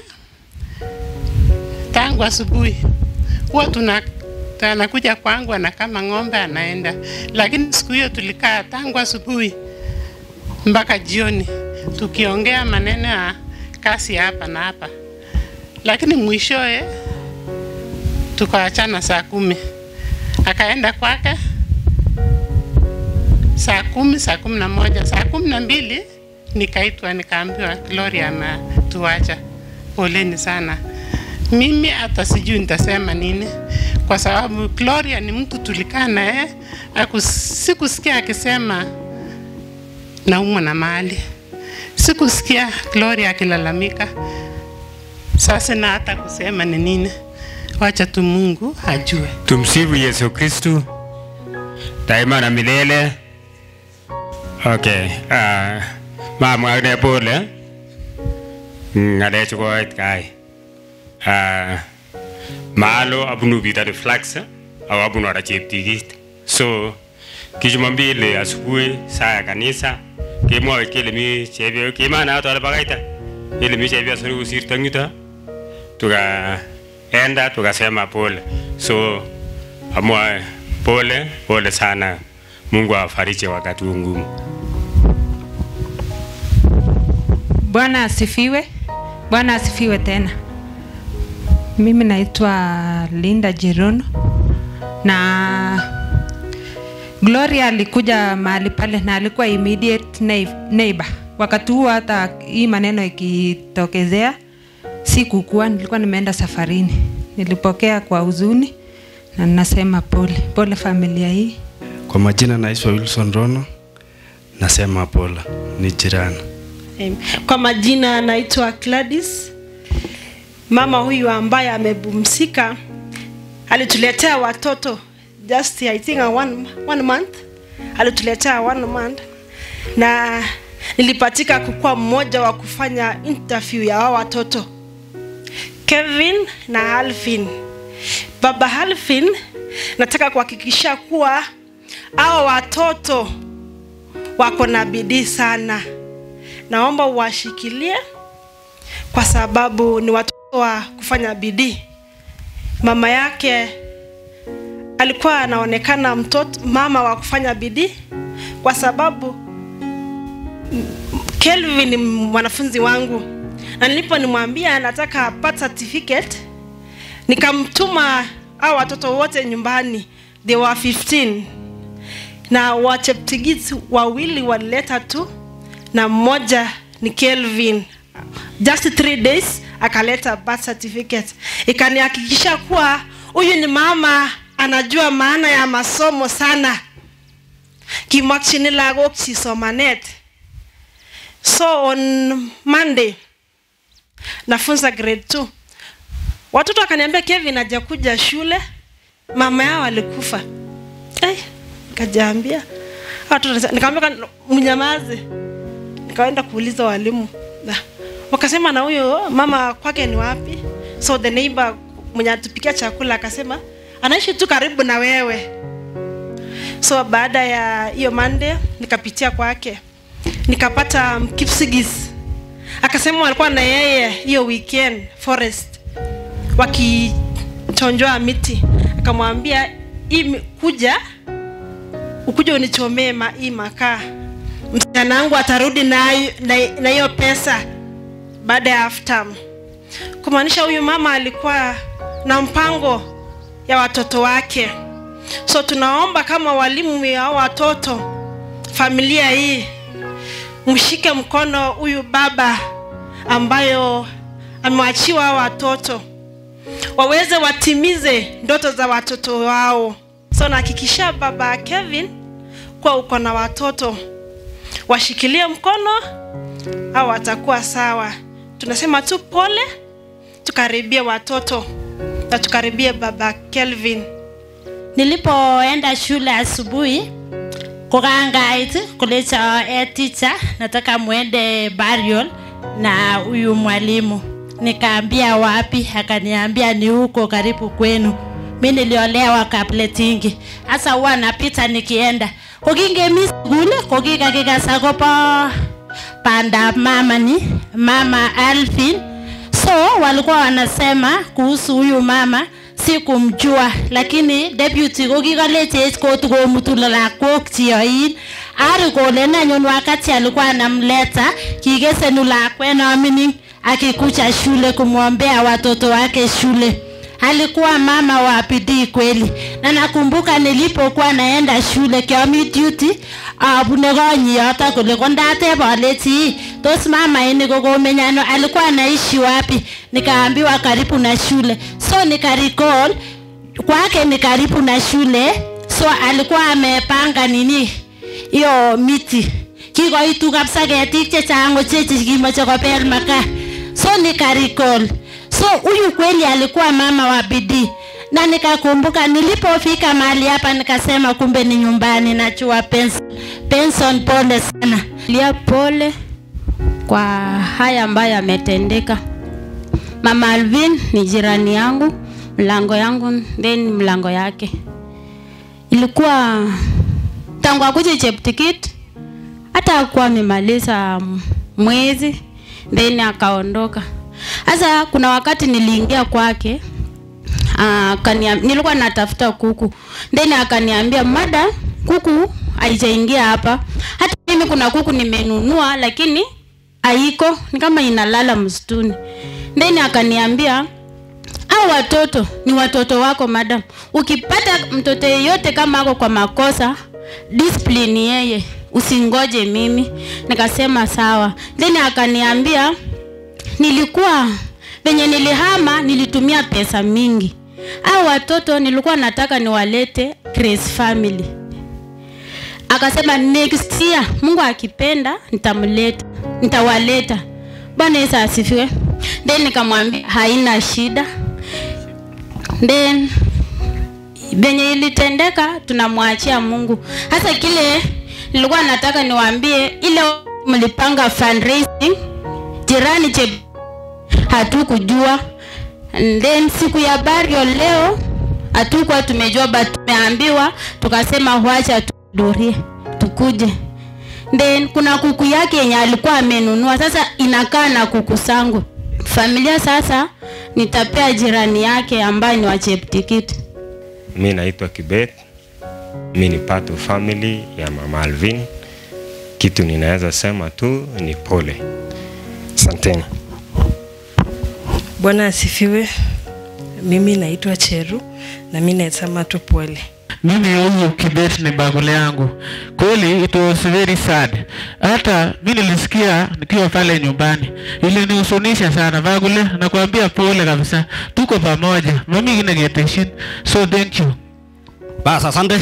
tangu asubuhi huwa anakuja kwangu na kama ng'ombe anaenda, lakini siku hiyo tulikaa tangu asubuhi mpaka jioni tukiongea maneno ya kazi hapa na hapa, lakini mwishowe tukaachana saa 10. Akaenda kwake saa 10, saa 11, saa 12 nikaitwa nikaambiwa Gloria ametuacha. Poleni sana. Mimi hata sijui nitasema nini, kwa sababu Gloria ni mtu tulikaa naye, sikusikia akisema naumwa na mali. Sikusikia Gloria akilalamika. Sasa na hata kusema ni nini, wacha tu Mungu ajue. Tumsifu Yesu Kristu daima na milele. Okay, mama ne pole ngale chukoit kai. Malo abunu bita reflex au abunu ara cheptigit. So kijumambile asubuhi saa ya kanisa kemwa kile mi chebio kimana watu alipagaita ile mi chebio sori usirta ngita tukaenda tukasema pole. So amwa pole sana. Mungu awafariji wakati ngumu. Bwana asifiwe. Bwana asifiwe tena. Mimi naitwa Linda Jirono na Gloria alikuja mahali pale na alikuwa immediate neighbor. Wakati huo hata hii maneno ikitokezea sikukuwa, nilikuwa nimeenda safarini. Nilipokea kwa huzuni na nasema pole familia hii. Kwa majina naitwa Wilson Rono, nasema pole, ni jirani. Kwa majina naitwa Gladys. Mama huyu ambaye amebumsika alituletea watoto just I think one month. Alituletea 1 month na nilipatika kukuwa mmoja wa kufanya interview ya hao watoto, Kevin na Alvin. Baba Alvin, nataka kuhakikisha kuwa hao watoto wako na bidii sana. Naomba uwashikilie kwa sababu ni watoto wa kufanya bidii. Mama yake alikuwa anaonekana mama wa kufanya bidii, kwa sababu Kelvin ni mwanafunzi wangu, na nimwambia nataka birth certificate, nikamtuma hao watoto wote nyumbani. They were 15 na wacheptigits wawili walileta tu na mmoja ni Kelvin. Just 3 days akaleta birth certificate. Ikanihakikisha kuwa huyu ni mama anajua maana ya masomo sana. Kimakchini lagok si somanet. So on Monday nafunza grade 2. Watoto wakaniambia Kevin hajakuja shule, mama yao alikufa. Nikajaambia watoto, nikamwambia mnyamaze. Nikaenda kuuliza walimu. Wakasema na huyo mama kwake ni wapi? So the neighbor mwenye atupikia chakula akasema anaishi tu karibu na wewe. So baada ya hiyo Monday nikapitia kwake, nikapata Kipsigis. Akasema walikuwa na yeye hiyo weekend forest wakichonjoa miti. Akamwambia ukuje unichomee hii makaa, msichana wangu atarudi na hiyo pesa baada ya half term. Kumaanisha huyu mama alikuwa na mpango ya watoto wake. So tunaomba kama walimu ya watoto, familia hii, mshike mkono huyu baba ambayo amewachiwa watoto, waweze watimize ndoto za watoto wao. So nahakikisha baba Kevin kwa uko na watoto, washikilie mkono au watakuwa sawa. Tunasema tu pole, tukaribie watoto na tukaribie baba Kelvin. Nilipoenda shule asubuhi, kukangait kulecha teacher nataka muende burial na huyu mwalimu. Nikaambia wapi? Akaniambia ni huko karibu kwenu. Mimi niliolewa Kapletingi. Sasa huwa napita nikienda. Kokinge miskule, kokika kikasakopa panda mama Alvin. So walikuwa wanasema kuhusu huyu mama sikumjua, lakini deputy kokikaleche kotuko mutulala kokchioin. Ari kole nanyun wakati alikuwa anamleta kikesenu lakwe na mining akikucha shule kumwombea watoto wake shule. Alikuwa mama wa bidii kweli. Na nakumbuka nilipokuwa naenda shule kiomi duty, abune konyi yoto kule kondate baleti. Tos mama ini kokomenyano alikuwa anaishi wapi? Nikaambiwa karibu na shule. So nikarecall kwake ni karibu na shule. So alikuwa amepanga nini? Hiyo miti. Kikoitu kabisa ketik chechang ochei kimoche kopel makaa. So nikarecall. So huyu kweli alikuwa mama wa bidii. Na nikakumbuka nilipofika mahali hapa nikasema kumbe ni nyumbani nachua pension pole sana. Lia pole kwa haya ambayo yametendeka. Mama Alvin ni jirani yangu, mlango yangu then mlango yake. Ilikuwa tangu akuje Cheptikit hata hakuwa amemaliza mwezi then akaondoka. Sasa kuna wakati niliingia kwake, nilikuwa natafuta kuku. Then akaniambia mada kuku haijaingia hapa. Hata mimi kuna kuku nimenunua lakini haiko, ni kama inalala msituni. Then akaniambia hao watoto ni watoto wako madam. Ukipata mtoto yeyote kama ako kwa makosa, discipline yeye, usingoje mimi. Nikasema sawa. Then akaniambia nilikuwa venye nilihama nilitumia pesa mingi. Hao watoto nilikuwa nataka niwalete Grace family. Akasema next year Mungu akipenda nitawaleta. Bwana Yesu asifiwe. Then nikamwambia haina shida. Then venye ilitendeka tunamwachia Mungu. Hasa kile nilikuwa nataka niwaambie, ile mlipanga fundraising jirani hatukujua. And then siku ya burial leo hatukuwa tumejua, but tumeambiwa, tukasema wacha tuhudhurie tukuje. Then kuna kuku yake yenye alikuwa amenunua, sasa inakaa na kuku zangu. Familia sasa nitapea jirani yake ambaye ni wa Cheptikit. Mimi naitwa Kibet. Mimi ni part of family ya Mama Alvin. Kitu ninaweza sema tu ni pole. Asanteni. Bwana asifiwe. Mimi naitwa Cheru na mimi nasema tu pole. Mimi huyu Kibet ni bagule yangu. Kweli it was very sad. Hata mimi nilisikia nikiwa pale nyumbani. Ile nihusunisha sana bagule, nakwambia pole kabisa. Tuko pamoja. Mimi inageteshin. So thank you. Bas asante.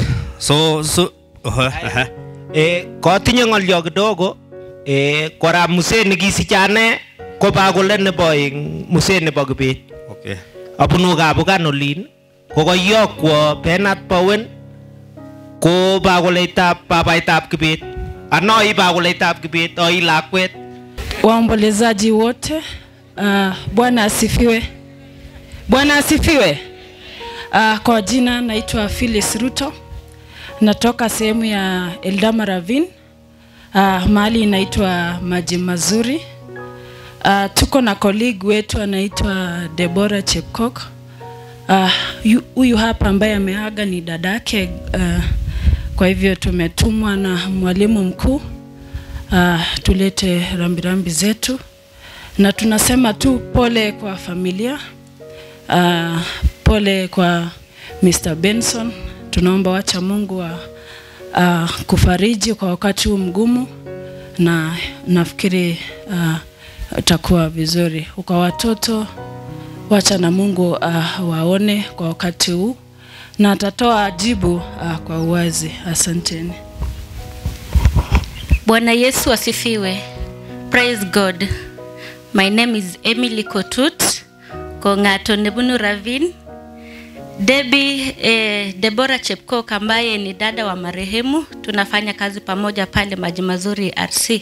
Ko tinye ngolyo kidogo kora muse nikisichane ko bagule nebo muse nebo Kibet. Okay. Abunu kabukan olin ko koyokwo Bernard Bowen ko baguleitab babaitab Kibet. Anoi baguleitab Kibet oi lakwet. Waombolezaji wote, Bwana asifiwe. Bwana asifiwe. Kwa jina naitwa Phyllis Ruto. Natoka sehemu ya Eldama Ravine. Mahali inaitwa Maji Mazuri. Tuko na colleague wetu anaitwa Deborah Chepkok. Huyu hapa ambaye ameaga ni dadake. Kwa hivyo tumetumwa na mwalimu mkuu tulete rambirambi zetu, na tunasema tu pole kwa familia, pole kwa Mr. Benson. Tunaomba wacha Mungu kufariji kwa wakati huu mgumu, na nafikiri utakuwa vizuri. Kwa watoto wacha na Mungu waone kwa wakati huu, na atatoa jibu kwa uwazi. Asanteni. Bwana Yesu asifiwe. Praise God. My name is Emily Kotut. Kongato nebunu Ravine. Deborah Chepkok ambaye ni dada wa marehemu. Tunafanya kazi pamoja pale Maji Mazuri RC.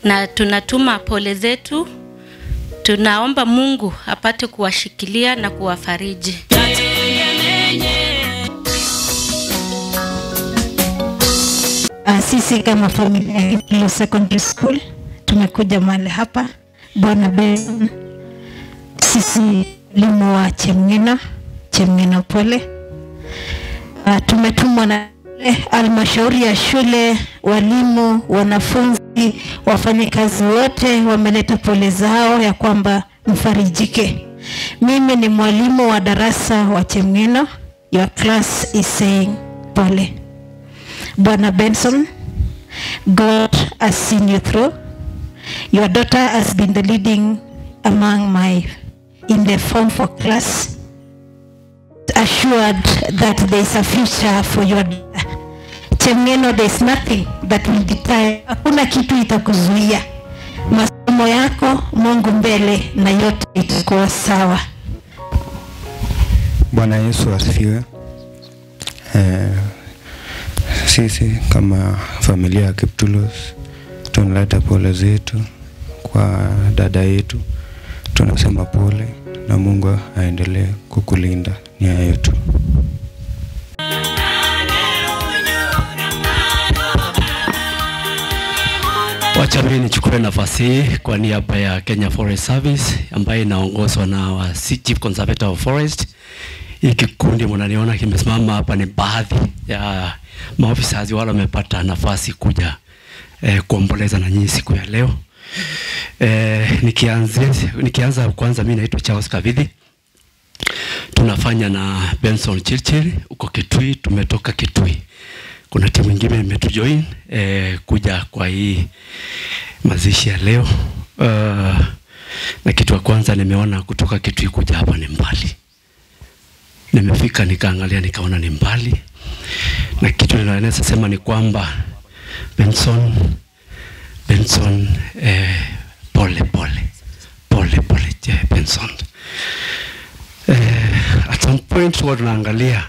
Na tunatuma pole zetu. Tunaomba Mungu apate kuwashikilia na kuwafariji. Sisi kama familia ya Kilo Secondary School tumekuja mahali hapa. Bwana Ben, sisi limu wa Chemngina pole. Tumetumwa na halmashauri ya shule, walimu, wanafunzi wafanyikazi wote wameleta pole zao ya kwamba mfarijike. Mimi ni mwalimu wa darasa wa Chemng'eno. Your class is saying pole. Bwana Benson, God has seen you through. Your daughter has been the leading among in the Form 4 class, assured that there is a future for your daughter. Chemng'eno, there is nothing that will deter. Hakuna kitu itakuzuia masomo yako. Mungu mbele na yote itakuwa sawa. Bwana Yesu asifiwe. Sisi kama familia ya Kiptulos tunaleta pole zetu kwa dada yetu. Tunasema pole na Mungu aendelee kukulinda. Ni hayo tu. Wacha mimi nichukue nafasi hii kwa niaba ya Kenya Forest Service ambaye inaongozwa na Chief Conservator of Forest. Hii kikundi mnaniona kimesimama hapa ni baadhi ya maofisa wale wamepata nafasi kuja kuomboleza na nyinyi siku ya leo. Nikianza kwanza, mimi naitwa Charles Kavithi. Tunafanya na Benson Chirchir uko Kitui, tumetoka Kitui. Kuna timu nyingine imetujoin kuja kwa hii mazishi ya leo. Na kitu ya kwanza nimeona kutoka Kitui kuja hapa ni mbali. Nimefika nikaangalia nikaona ni mbali. Na kitu ninaweza sema ni kwamba Benson pole Benson. At some point tunaangalia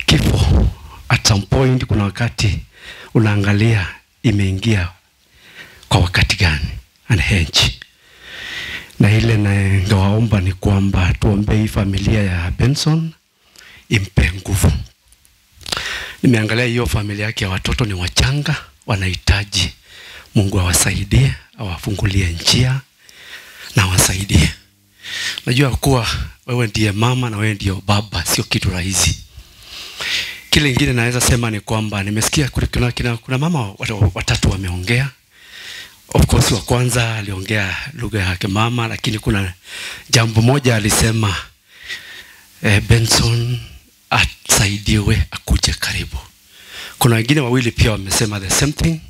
kifo. At some point kuna wakati unaangalia imeingia kwa wakati gani and hence. Na ile ningewaomba ni kwamba tuombee familia ya Benson impe nguvu. Nimeangalia hiyo familia yake ya watoto ni wachanga, wanahitaji Mungu awasaidie, awafungulie njia na awasaidie. Najua kuwa wewe ndiye mama na wewe ndiye baba, sio kitu rahisi. Kile kingine naweza sema ni kwamba nimesikia kuna mama watatu wameongea. Of course wa kwanza aliongea lugha yake mama, lakini kuna jambo moja alisema Benson asaidiwe akuje karibu. Kuna wengine wawili pia wamesema the same thing,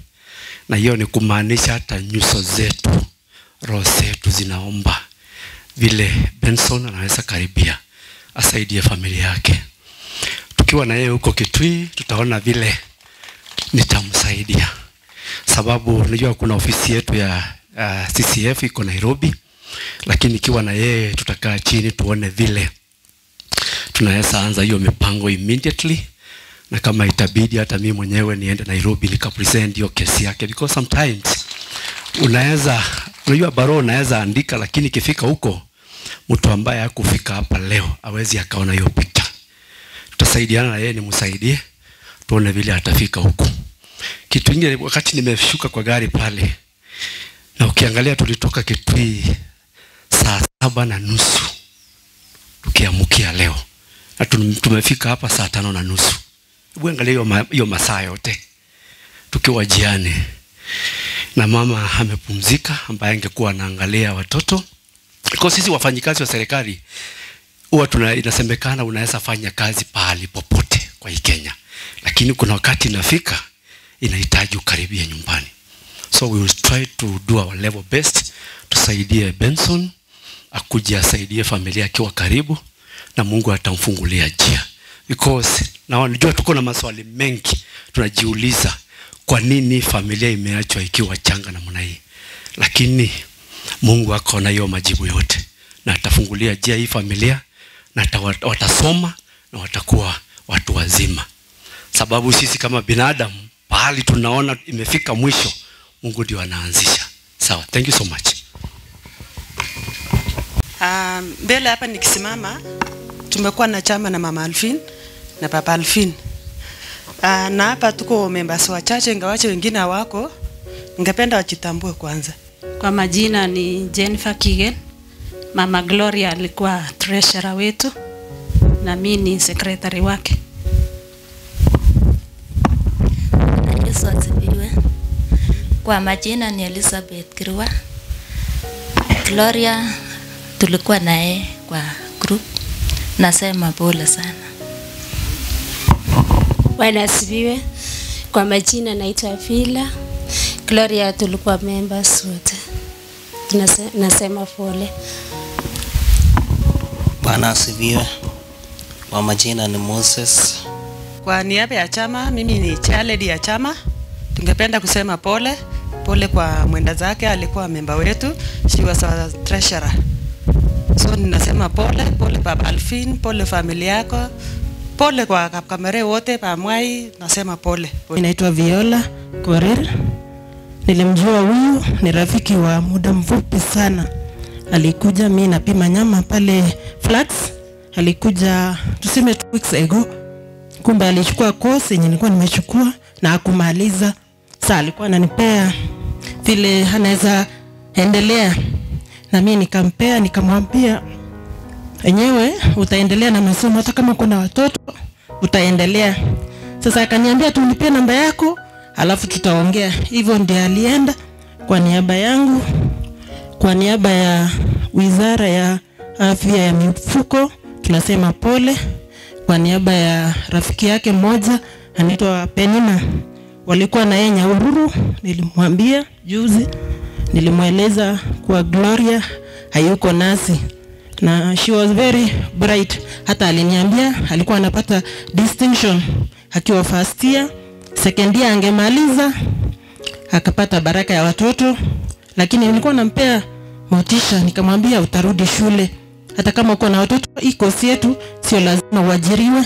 na hiyo ni kumaanisha hata nyuso zetu, roho zetu zinaomba vile Benson anaweza karibia asaidie familia yake. Tukiwa na yeye huko Kitui tutaona vile nitamsaidia, sababu unajua kuna ofisi yetu ya CCF iko Nairobi, lakini ikiwa na yeye tutakaa chini tuone vile tunaweza anza hiyo mipango immediately. Na kama itabidi hata mimi mwenyewe niende Nairobi nikapresent hiyo kesi yake, because sometimes unajua barua unaweza andika, lakini ikifika huko mtu ambaye hakufika hapa leo hawezi akaona hiyo picture. Tutasaidiana na yeye, nimsaidie tuone vile atafika huko. Kitu kingine, wakati nimeshuka kwa gari pale na ukiangalia tulitoka Kitui saa 7:30 tukiamukia leo na tumefika hapa saa 5:30. Hebu angalia hiyo masaa yote tukiwa jiani, na mama amepumzika ambaye angekuwa anaangalia watoto. Kwa sisi wafanyikazi wa serikali huwa inasemekana unaweza fanya kazi pahali popote kwa hii Kenya, lakini kuna wakati inafika inahitaji ukaribie nyumbani. So we will try to do our level best tusaidie Benson akuje asaidie familia akiwa karibu, na Mungu atamfungulia njia. Because na unajua tuko na maswali mengi tunajiuliza, kwa nini familia imeachwa ikiwa changa namna hii? Lakini Mungu akaona hiyo majibu yote na atafungulia njia hii familia, na watasoma na watakuwa watu wazima. Sababu sisi kama binadamu pahali tunaona imefika mwisho, Mungu ndio anaanzisha. Sawa, thank you so much. Mbele hapa nikisimama tumekuwa na chama na Mama Alvin na Papa Alvin. Na hapa tuko members wachache, ingawache wengine hawako. Ningependa wajitambue kwanza. Kwa majina ni Jennifer Kigen. Mama Gloria alikuwa treasurer wetu na mimi ni secretary wake. Yesu asifiwe. Kwa majina ni Elizabeth Kirwa. Gloria tulikuwa naye kwa group. Nasema pole sana. Bwana asifiwe. Kwa majina naitwa Fila. Gloria tulikuwa members wote. Nasema pole. Bwana asifiwe. Kwa majina ni Moses. Kwa niaba ya chama, mimi ni chairlady ya chama. Tungependa kusema pole kwa mwenda zake, alikuwa member wetu. She was our treasurer. So ninasema pole Baba Alvin, pole familia yako, pole kwa Kapkamere wote, Pamwai, nasema pole. Ninaitwa Viola Korir. Nilimjua huyu, ni rafiki wa muda mfupi sana. Alikuja mimi napima nyama pale Flax. Alikuja tuseme 2 weeks ago. Kumbe alichukua course yenye nilikuwa nimechukua na hakumaliza. Sasa alikuwa ananipea vile anaweza endelea. Na mimi nikampea, nikamwambia enyewe utaendelea na masomo hata kama kuna watoto utaendelea. Sasa akaniambia tu nipe namba yako alafu tutaongea. Hivyo ndiye alienda kwa niaba yangu, kwa niaba ya Wizara ya Afya ya Mifugo tunasema pole. Kwa niaba ya rafiki yake mmoja anaitwa Penina, walikuwa na yeye Nyahururu, nilimwambia juzi, nilimweleza kwa Gloria hayuko nasi na she was very bright. Hata aliniambia alikuwa anapata distinction akiwa first year, second year angemaliza akapata baraka ya watoto, lakini nilikuwa nampea motisha, nikamwambia utarudi shule hata kama uko na watoto. Iko yetu sio lazima uajiriwe,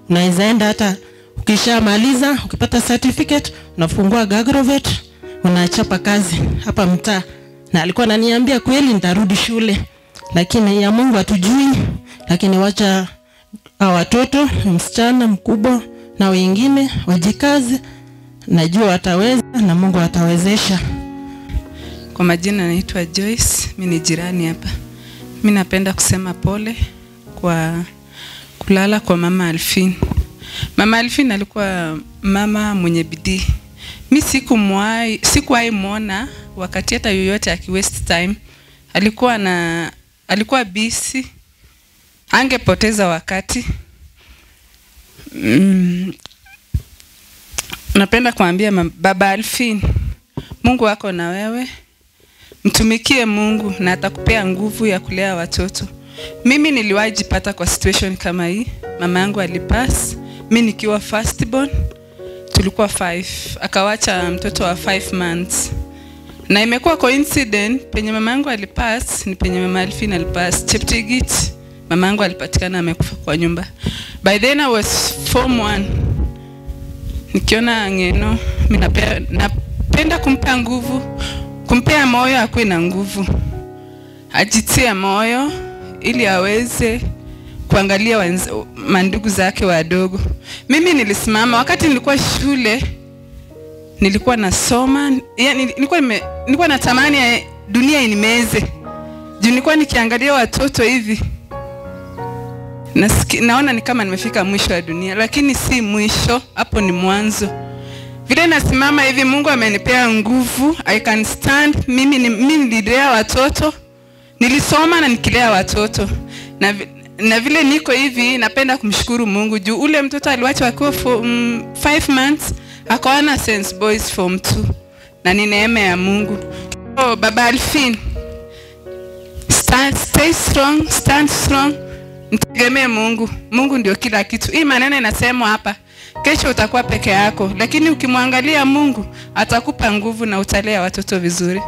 unaweza enda hata ukishamaliza ukipata certificate unafungua Gagrovet unachapa kazi hapa mtaa. Na alikuwa ananiambia kweli nitarudi shule, lakini ya Mungu hatujui. Lakini wacha watoto, msichana mkubwa na wengine wajikaze, najua wataweza na Mungu atawezesha. Kwa majina naitwa Joyce, mimi ni jirani hapa. Mimi napenda kusema pole kwa kulala kwa Mama Alvin. Mama Alvin alikuwa mama mwenye bidii. Mimi sikuwahi muona wakati hata yoyote aki waste time. Alikuwa busy. Angepoteza wakati. Napenda kuambia Baba Alvin, Mungu wako na wewe. Mtumikie Mungu na atakupea nguvu ya kulea watoto. Mimi niliwahi jipata kwa situation kama hii. Mama yangu alipass, mimi nikiwa first born, tulikuwa 5. Akawacha mtoto wa 5 months. Na imekuwa coincident, penye mama yangu alipass ni penye Mama Alvin alipass. Cheptegit, mama yangu alipatikana amekufa kwa nyumba. By then I was form 1. Nikiona Ngeno, mimi napenda kumpa nguvu, kumpea moyo akuwe na nguvu. Ajitie moyo ili aweze kuangalia mandugu zake wadogo. Mimi nilisimama wakati nilikuwa shule, nilikuwa nasoma, yani nilikuwa natamani ya dunia inimeze. Juu nilikuwa nikiangalia watoto hivi, naona ni kama nimefika mwisho wa dunia, lakini si mwisho, hapo ni mwanzo. Vile nasimama hivi, Mungu amenipea nguvu, I can stand. Mimi nililea watoto, nilisoma na nikilea watoto. Na vile niko hivi, napenda kumshukuru Mungu juu ule mtoto aliwacha akiwa 5 months, akaona Sense Boys form 2. Na ni neema ya Mungu. So Baba Alvin, stay strong, stand strong. Mtegemee Mungu. Mungu ndio kila kitu. Hii maneno inasemwa hapa. Kesho utakuwa peke yako, lakini ukimwangalia Mungu atakupa nguvu na utalea watoto vizuri.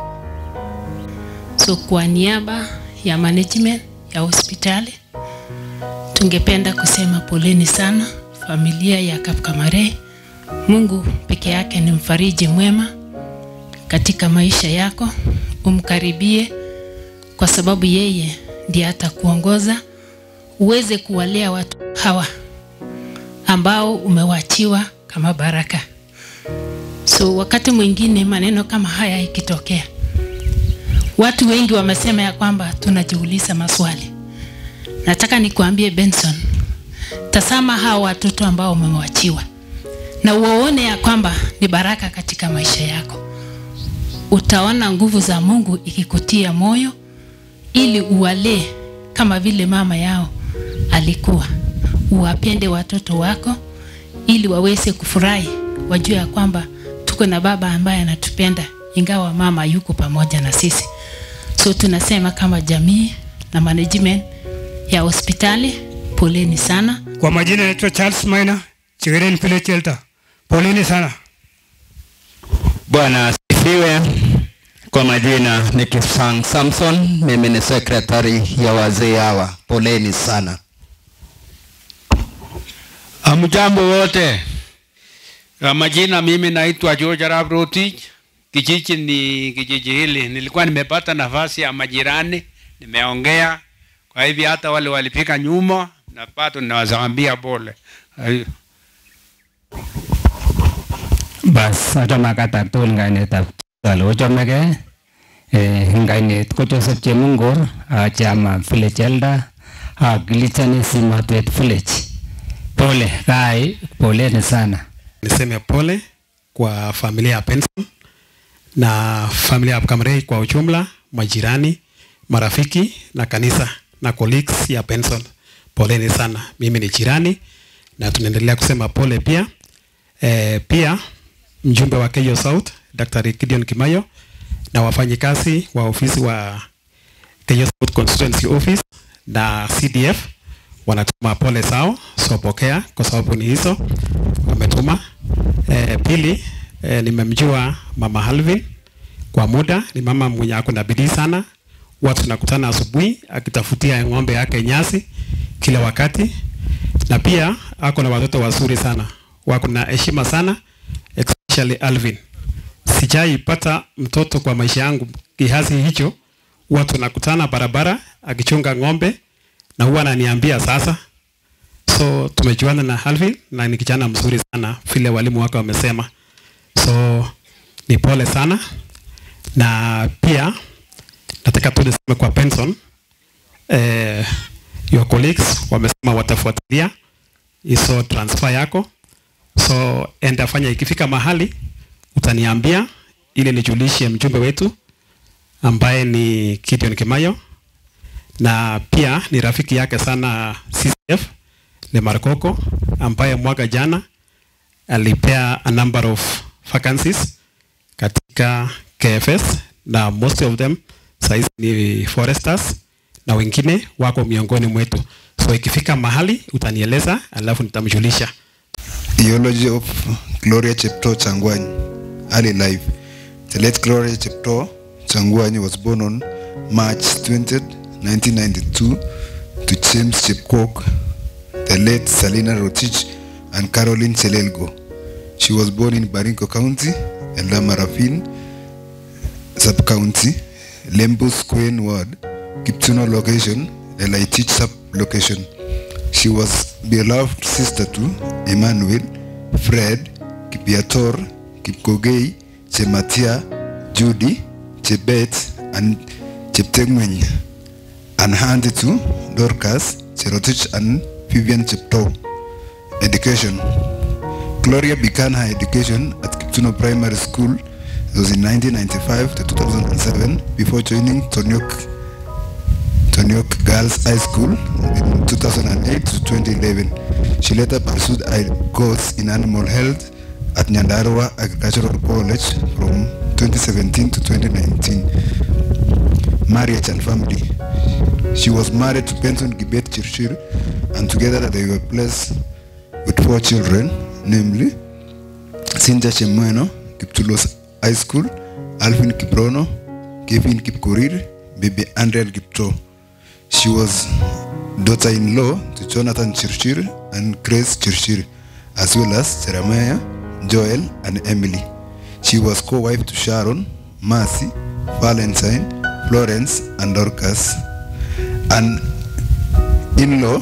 So kwa niaba ya management ya hospitali tungependa kusema poleni sana familia ya Kapkamare. Mungu peke yake ni mfariji mwema katika maisha yako. Umkaribie kwa sababu yeye ndiye atakuongoza uweze kuwalea watu hawa ambao umewachiwa kama baraka. So wakati mwingine maneno kama haya ikitokea, watu wengi wamesema ya kwamba tunajiuliza maswali. Nataka nikuambie Benson, tazama hawa watoto ambao umewachiwa na uone ya kwamba ni baraka katika maisha yako. utaona nguvu za Mungu ikikutia moyo ili uwalee kama vile mama yao alikuwa. Uwapende watoto wako ili waweze kufurahi, wajue ya kwamba tuko na baba ambaye anatupenda ingawa mama yuko pamoja na sisi. So tunasema kama jamii na management ya hospitali, poleni sana. Kwa majina naitwa Charles Maina, Chigeren Village Shelter. Poleni sana. Bwana asifiwe. Kwa majina ni Kipsang Samson, mimi ni secretary ya wazee hawa. Poleni sana. Amjambo wote. Kwa majina mimi naitwa George Arap Rotich. Kijiji ni kijiji hili. Nilikuwa nimepata nafasi ya majirani, nimeongea. Kwa hivi hata wale walipika nyuma na pato ninawaambia pole. Bas ada makata tul ngainet ab talo chomege ngainet ko Joseph Chemungor chama village elder Glitani Simatwet village. Pole kai, poleni sana. Niseme pole kwa familia ya Benson na familia ya Kamrei kwa ujumla, majirani, marafiki na kanisa na colleagues ya Benson. Poleni sana. Mimi ni jirani na tunaendelea kusema pole pia. Pia mjumbe wa Keyo South Dr. Gideon Kimayo na wafanyikazi wa ofisi wa Keyo South Constituency Office na CDF wanatuma pole zao, so pokea kwa sababu ni hizo wametuma. Pili, nimemjua mama Alvin kwa muda, ni mama mwenye ako na bidii sana. Watu tunakutana asubuhi akitafutia ng'ombe yake nyasi kila wakati, na pia ako na watoto wazuri sana, wako na heshima sana, especially Alvin. Sijaipata mtoto kwa maisha yangu kiasi hicho. Watu tunakutana barabara akichunga ng'ombe na huwa ananiambia sasa. So tumejuana na Alvin na ni kijana mzuri sana vile walimu wake wamesema. So ni pole sana, na pia nataka tu niseme kwa Benson, your colleagues wamesema watafuatilia hizo transfer yako. So enda fanya, ikifika mahali utaniambia ili nijulishe mjumbe wetu ambaye ni Gideon Kimayo, na pia ni rafiki yake sana CCF Le Markoko ambaye mwaka jana alipea a number of vacancies katika KFS na most of them saizi ni foresters na wengine wako miongoni mwetu. So ikifika mahali utanieleza alafu nitamjulisha. Eulogy of Gloria Chepto Changwany, early life. The late Gloria Chepto Changwany was born on March 20th, 1992 to James Chepkok, the late Salina Rotich and Caroline Chelelgo. She was born in Baringo County, Eldama Ravine Sub-County, Lembus Queen Ward, Kiptuno location, Elaitich Sub-Location. She was beloved sister to Emmanuel, Fred, Kipiator, Kipkogei, Chematia, Judy, Chebet, and Cheptegmeny, and auntie to Dorcas, Cherotich, and Vivian Chepto. Education. Gloria began her education at Kiptuno Primary School. It was in 1995 to 2007 before joining Tonyok Girls High School in 2008 to 2011. She later pursued a course in animal health at Nyandarua Agricultural College from 2017 to 2019. Marriage and family. She was married to Benson Gibet Chirchir, and together they were blessed with 4 children, namely Cynthia Chemueno, Kiptulos High School, Alvin Kiprono, Kevin Kipkorir, baby Andrea Kipto. She was daughter-in-law to Jonathan Chirchir and Grace Chirchir, as well as Jeremiah, Joel, and Emily. She was co-wife to Sharon, Mercy, Valentine, Florence, and Dorcas, and in-law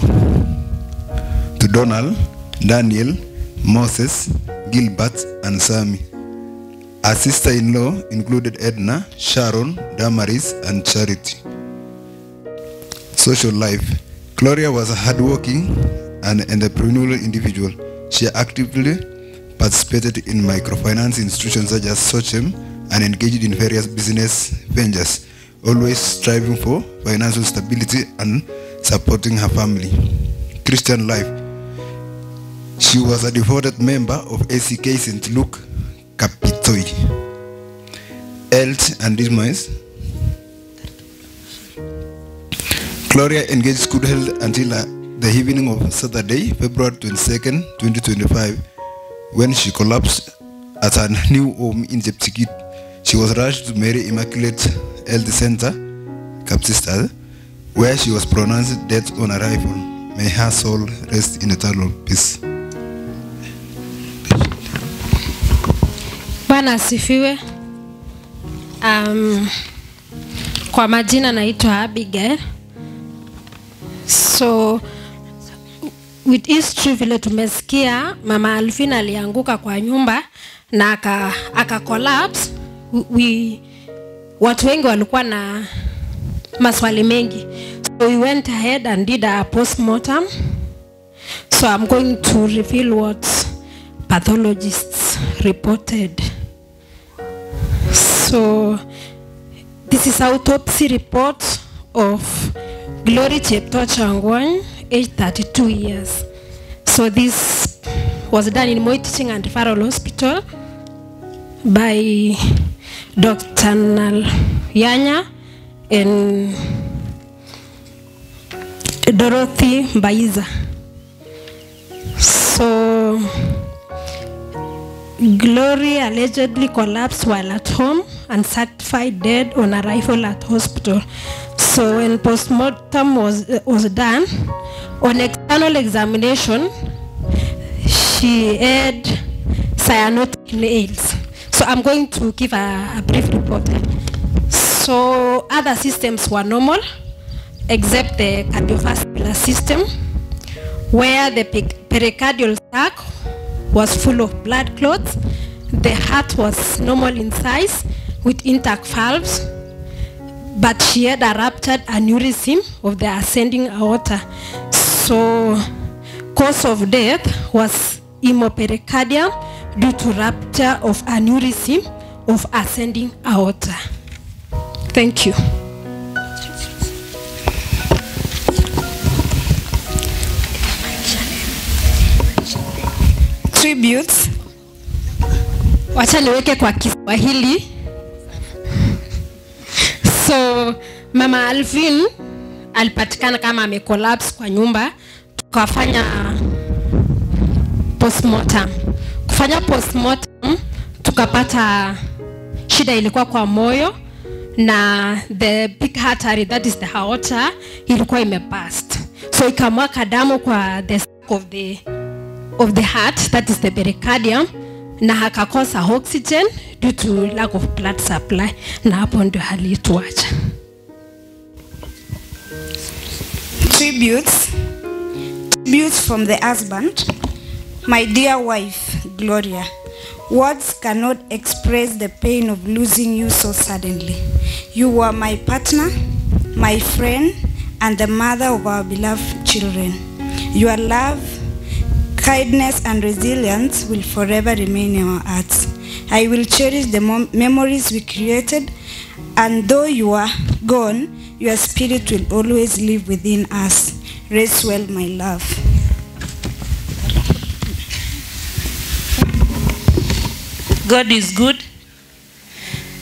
to Donald, Daniel, Moses, Gilbert, and Sammy. Her sister-in-law included Edna, Sharon, Damaris, and Charity. Social life. Gloria was a hardworking and entrepreneurial individual. She actively participated in microfinance institutions such as Sochem and engaged in various business ventures, always striving for financial stability and supporting her family. Christian life. She was a devoted member of ACK St. Luke Kapitoi. Health and demise. Gloria engaged good health until the evening of Saturday, February 22nd, 2025, when she collapsed at her new home in Jeptikit. She was rushed to Mary Immaculate Health Center, Kapsistad, where she was pronounced dead on arrival. May her soul rest in eternal peace. Bwana asifiwe. Kwa majina naitwa Abigail. So with history vile tumesikia mama Alvin alianguka kwa nyumba na aka collapse. Watu wengi walikuwa na maswali mengi. So we went ahead and did a postmortem. So I'm going to reveal what pathologists reported. So this is autopsy report of Glory Chepto Changwany, age 32 years. So this was done in Moi Teaching and Referral Hospital by Dr. Nal Yanya and Dorothy Mbaiza. So Glory allegedly collapsed while at home and certified dead on arrival at hospital. So when postmortem was done, on external examination, she had cyanotic nails. So I'm going to give a brief report. So other systems were normal, except the cardiovascular system, where the pericardial sac was full of blood clots. The heart was normal in size with intact valves, but she had a ruptured aneurysm of the ascending aorta. So cause of death was hemopericardium due to rupture of aneurysm of ascending aorta. Thank you. Tributes. Wacha niweke kwa Kiswahili. So mama Alvin alipatikana kama amecollapse kwa nyumba, tukafanya postmortem. Kufanya postmortem tukapata shida ilikuwa kwa moyo na the big artery, that is the aorta, ilikuwa imeburst. So ikamwaka damu kwa the sac of the heart, that is the pericardium, na hakakosa oxygen due to lack of blood supply, na hapo ndio alituacha. Tributes from the husband. My dear wife, Gloria, words cannot express the pain of losing you so suddenly. You were my partner, my friend, and the mother of our beloved children. Your love, kindness, and resilience will forever remain in our hearts. I will cherish the memories we created, and though you are gone, your spirit will always live within us. Rest well, my love. God is good.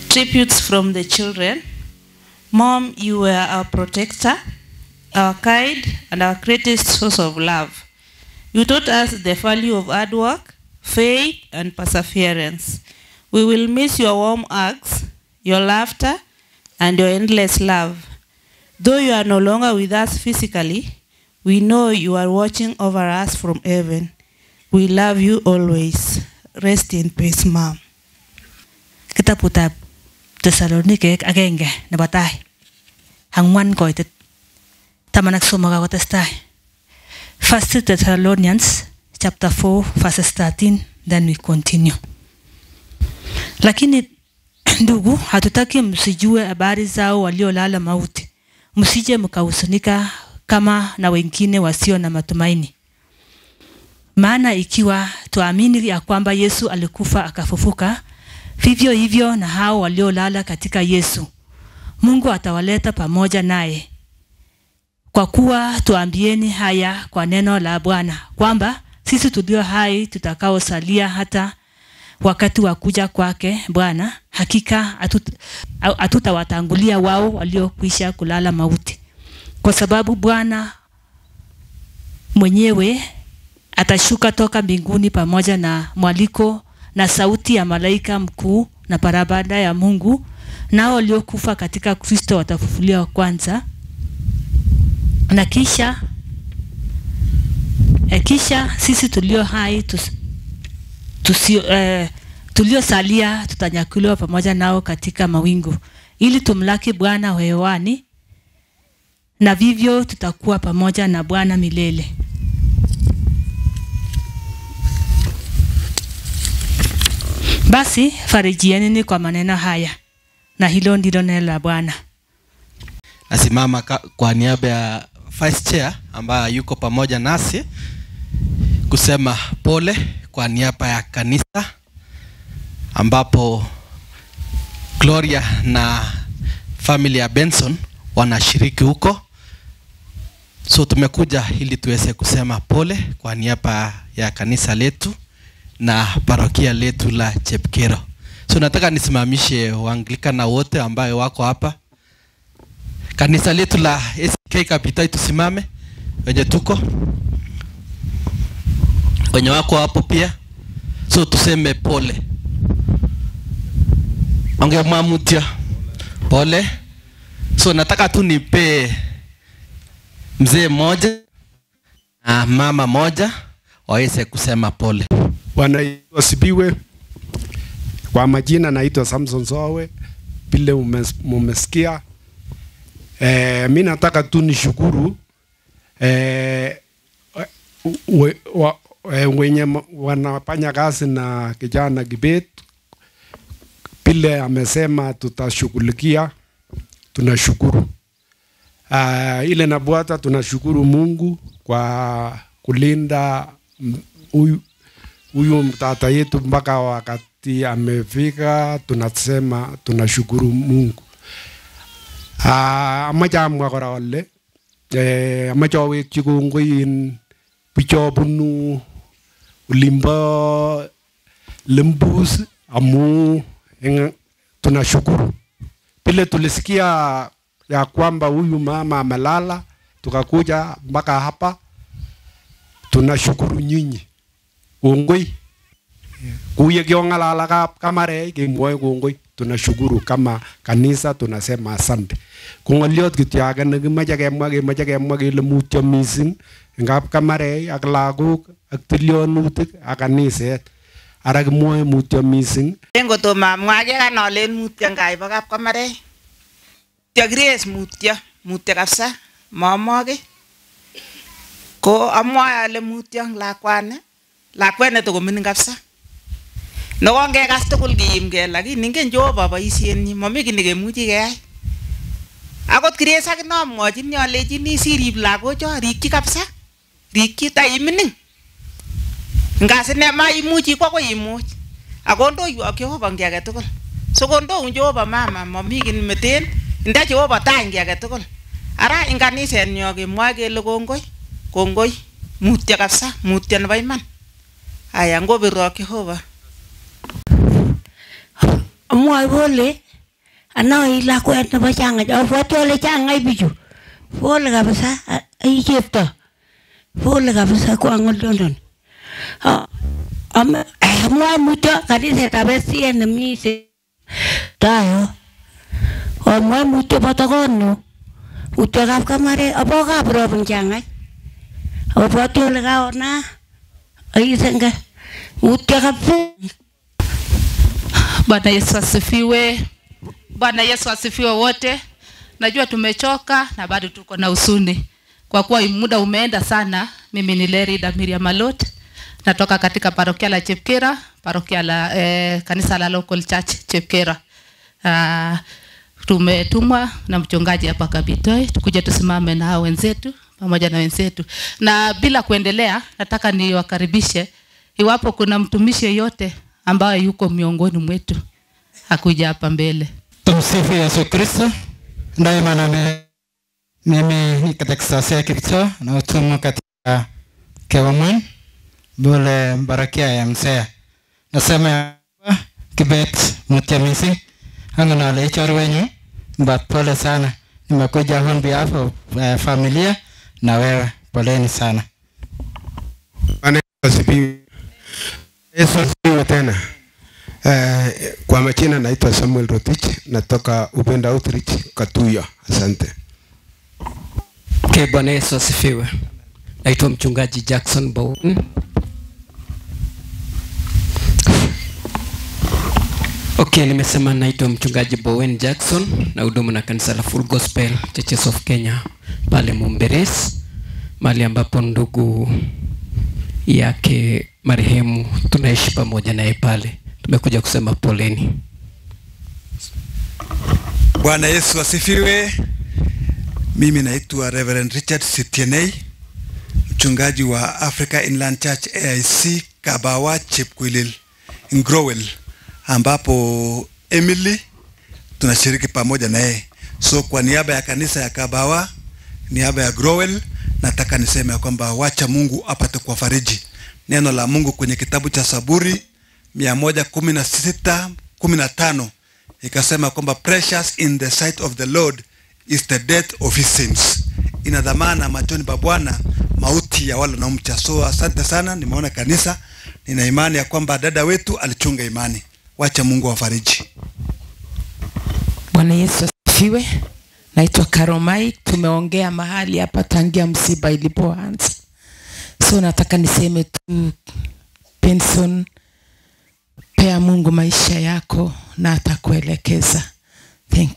Tributes from the children. Mom, you were our protector, our guide, and our greatest source of love. You taught us the value of hard work, faith, and perseverance. We will miss your warm hugs, your laughter, and your endless love. Though you are no longer with us physically, we know you are watching over us from heaven. We love you always. Rest in peace, Mom. Kitabutab Thessalonike agenge nebo tai. Angwan koitet 13 kakotestai. 1 Thessalonians chapter 4 verses 13, then we continue. Lakini ndugu, hatutaki msijue habari zao waliolala mauti. Msije mkahuzunika kama na wengine wasio na matumaini. Maana ikiwa tuamini ya kwamba Yesu alikufa akafufuka, Vivyo hivyo na hao waliolala katika Yesu, Mungu atawaleta pamoja naye. Kwa kuwa tuambieni haya kwa neno la Bwana, kwamba sisi tulio hai tutakaosalia hata wakati wa kuja kwake Bwana, hakika hatutawatangulia wao waliokwisha kulala mauti. Kwa sababu Bwana mwenyewe atashuka toka mbinguni pamoja na mwaliko na sauti ya malaika mkuu na parabanda ya Mungu, nao waliokufa katika Kristo watafufuliwa kwanza. Na kisha sisi tulio hai tuliosalia tutanyakuliwa pamoja nao katika mawingu, ili tumlaki Bwana hewani, na vivyo tutakuwa pamoja na Bwana milele. Basi farijieni kwa maneno haya, na hilo ndilo neno la Bwana. Nasimama kwa niaba ya Vice Chair ambaye yuko pamoja nasi kusema pole kwa niaba ya kanisa, ambapo Gloria na family ya Benson wanashiriki huko. So tumekuja ili tuweze kusema pole kwa niaba ya kanisa letu na parokia letu la Chepkero. So nataka nisimamishe Waanglikana wote ambao wako hapa. Kanisa letu la SK Capital tusimame, wenye tuko, wenye wako hapo pia. So tuseme pole. Ongea mwamutia pole. So nataka tu nipe mzee mmoja na mama moja waweze kusema pole. Bwana asifiwe. Kwa majina naitwa Samson Sowe, vile umesikia. Mimi nataka tu nishukuru wenye wanafanya kazi na kijana Kibet, vile amesema tutashughulikia, tunashukuru. Ile nabuata tunashukuru Mungu kwa kulinda huyu mtata yetu mpaka wakati amefika. Tunasema tunashukuru Mungu. Amacha amwa kora ole amacha awekchi kongoi bichobunu ulimbo Lembus amu tunashukuru. Pile tulisikia ya kwamba huyu mama amelala, tukakuja mpaka hapa. Tunashukuru nyinyi. Kongoi. Kuye kiongalala kamare kimwoe kongoi. Tunashukuru kama kanisa, tunasema asante. Kungoliot kityaga nekimache kemwa kele mutyo mising ngap kamare ak lagok ak tilionutik ak kaniset. Ara kimwoe mutyo mising. Engoto mamwa ke kanalen mutyo ngaibo kap kamare. Tyo Grace mutyo kabisa mamoge. Ko amwae ale mutyo lakwet ne to mining kabisa. No kongekas tugul kiimge, lakini ingen Jehova boisienyin, momi kiy nekemuchi keyai. Akot Grace ak nomwochin alechini sirib lagocho, rikyi kabisa. Rikyi ta imining. Ngasine maimuchi kwa imuch. Akondoiwok Jehova ngi age tugul. So kondoun Jehova mama, momi kiy meten, nda Jehova tai ngi age tugul. Ara ing kaniset nyo kemwoe kele kongoi mutyo kabisa, mutyo nebo iman. Aya ngobirok Jehova. Mwoe pole anoi lakwet nebo chang'ait, abwoti ole chang'ai bichu. Pole kabisa ai chepto. Pole kabisa kwa ng'olyondon. Mwoe mutyo kanisetab SCA nemi tayo. Mwoe mutyo botokonyu. Mutyo kap kamare abo kap robin chang'ai. Abwoti ole kaona ai senge. Mutyo kabisa. Bwana Yesu asifiwe. Bwana Yesu asifiwe wote. Najua tumechoka na bado tuko na usuni. Kwa kuwa muda umeenda sana, mimi ni Lerida Miriam Malot. Natoka katika parokia la Chepkera, parokia la kanisa la Local Church Chepkera. Tumetumwa na mchungaji hapa Kabitoi, tukuje tusimame na wenzetu, pamoja na wenzetu. Na bila kuendelea, nataka niwakaribishe iwapo kuna mtumishi yote ambaye yuko miongoni mwetu. akuja hapa mbele. Tumsifu Yesu Kristo. Daima mimi ni katika sasa Kipto na utumu katika Kewaman bole barakia ya msea. Nasema Kibet Mutiamisi angana lechar wenyu but pole sana. Nimekuja on behalf of familia na wewe poleni sana. Yesu asifiwe tena. Kwa majina naitwa Samuel Rotich, natoka Upenda Outreach Katuya. Asante. Bwana Yesu asifiwe. Naitwa mchungaji Jackson Bowen. Nimesema naitwa mchungaji Bowen Jackson na hudumu na kanisa la Full Gospel Churches of Kenya pale Mumberes, mahali ambapo ndugu yake marehemu tunaishi pamoja naye pale. Tumekuja kusema poleni. Bwana Yesu asifiwe. Mimi naitwa Reverend Richard Sitienei, mchungaji wa Africa Inland Church AIC Kabawa Chepkwilil Ngrowel, ambapo Emily tunashiriki pamoja naye. So kwa niaba ya kanisa ya Kabawa, niaba ya Growel, nataka niseme ya kwamba wacha Mungu apate kuwafariji. Neno la Mungu kwenye kitabu cha Zaburi 116:15 ikasema kwamba precious in the sight of the Lord is the death of his saints. Ina dhamana machoni pa Bwana mauti ya wale wanaomcha. So asante sana, nimeona kanisa, nina imani ya kwamba dada wetu alichunga imani. Wacha Mungu awafariji. Bwana Yesu asifiwe. Naitwa Karomai. Tumeongea mahali hapa tangia msiba ilipoanza. So nataka niseme tu Benson, pea Mungu maisha yako na atakuelekeza. Thank you.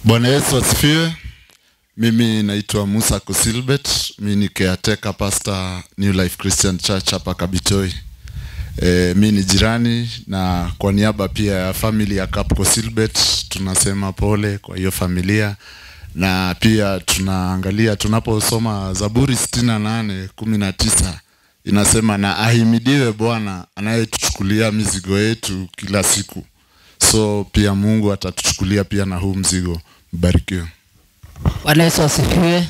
Bwana Yesu asifiwe. Mimi naitwa Musa Kusilbet. Mimi ni caretaker pastor New Life Christian Church hapa Kabitoi. Mimi ni jirani, na kwa niaba pia ya family ya Cap Kusilbet tunasema pole kwa hiyo familia, na pia tunaangalia tunaposoma Zaburi 68:19 inasema na ahimidiwe Bwana anayetuchukulia mizigo yetu kila siku. So pia Mungu atatuchukulia pia na huu mzigo. Mbarikiwe. Bwana Yesu asifiwe.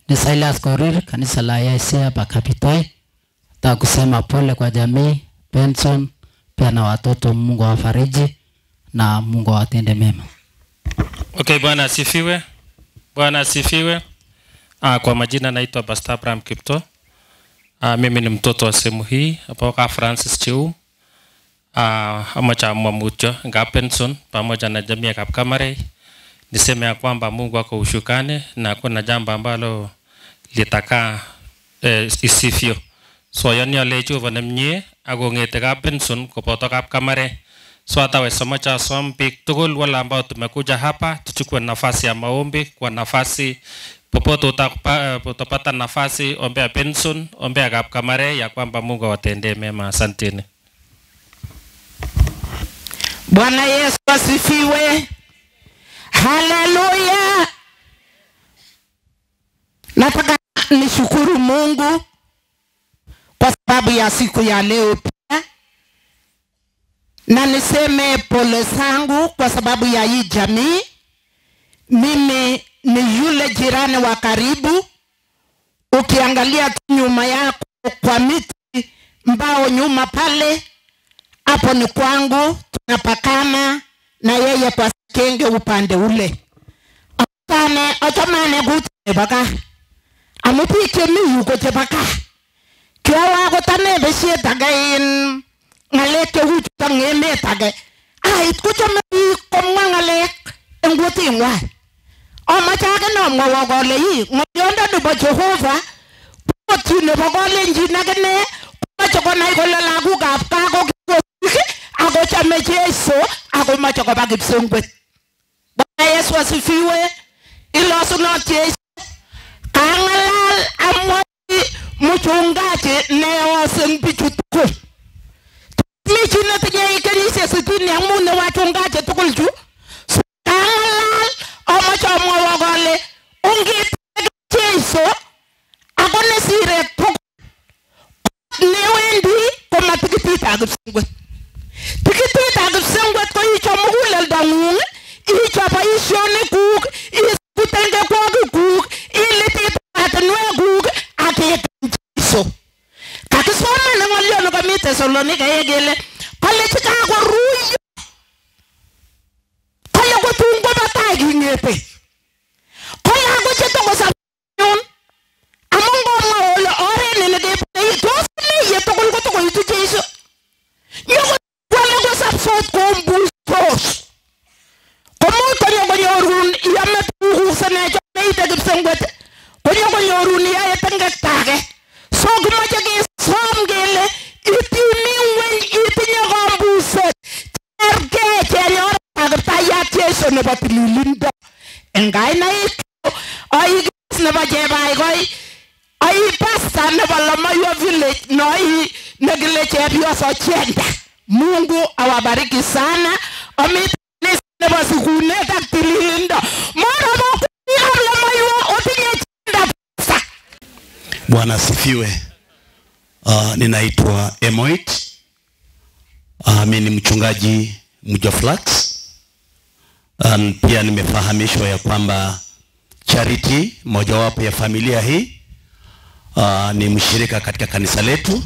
Ni Silas Korir, kanisa la AIC hapa Kapitoi. Nataka kusema pole kwa jamii, Benson, pia na watoto. Mungu awafariji na Mungu awatende mema. Bwana asifiwe. Bwana asifiwe. Kwa majina naitwa Pastor Abraham Kipto. Mimi ni mtoto wa sehemu hii hapa kwa Francis Cheu. Amacha Mwamucho nga Benson pamoja na jamii ya Kapkamarei. Niseme ya kwamba Mungu ako ushukane na kuna jambo ambalo litaka isifio. So yani alecho vanamnye ako ngete ka Benson kopoto Kapkamarei. So hata wesomacha sompik tugul wala ambao tumekuja hapa tuchukue nafasi ya maombi. Kwa nafasi popote utapata nafasi, ombea Benson, ombea Kapkamarei ya kwamba Mungu awatendee mema. Asanteni. Bwana Yesu asifiwe. Haleluya. Nataka nishukuru Mungu kwa sababu ya siku ya leo pia, na niseme pole zangu kwa sababu ya hii jamii. Mimi ni yule jirani wa karibu. Ukiangalia nyuma yako kwa miti mbao nyuma pale, hapo ni kwangu, tunapakana na yeye kwa Kenge upande ule. Akane atamane gute baka. Amupike mi yuko te baka. Kwa wako tane besie tagain ngaleke hutu tangeme tage. Itkucha mi komwa ngalek nguti ngwa. Amachaka na mwagole yi ngoyonda dubo Jehova. Potune bagole njina gene kumacho na ikola lagu gapka ko ako chame Yesu ako macho ko bagipsongwe. Bwana Yesu asifiwe. Ilo sunoti Yesu kangalal amwati mchungaji neo sempichu tukul. Michi na tinye ikanisa sitini amune wachungaji tukul ju. Kangalal amacho mwagole ungit Yesu ako nesire tukul. Newendi ko matikitita agipsongwe. Tikitita boisionikuk, isiputenge kwokikuk, ilitit oratinwekuk ak itin Jeiso. Kakisoman eng ng'olyon nekomi Thessalonika kele kole chekakoruiyo kole kotun kobo tai king'ete kole ako chetokosabnyun amun komwa ole oret nekebune tos meye tugul kotokoitu Jeiso nyokole kosabsot kombustos komuch konyorun iame tuguk senechomeite kipsengwet konyorun iyae tengektage so kimache kesom kele itimi ngweny itinye kombuset tergei chenyor Kiptayat Jeiso nebo tililindo eng kainaik aigis nebo Chebaikoi ai pastor nebo Lomoyo village noi nekile Chepyoso Chenda. Mungu awabariki sana. Amit nebo sikunet ak tililindo. Mara Mungu Lomoyo otinye Chenda pesa. Bwana sifiwe. Ninaitwa Emoit. Mimi ni mchungaji Mjoflax. Pia nimefahamishwa ya kwamba Charity, mojawapo ya familia hii, ni mshirika katika kanisa letu.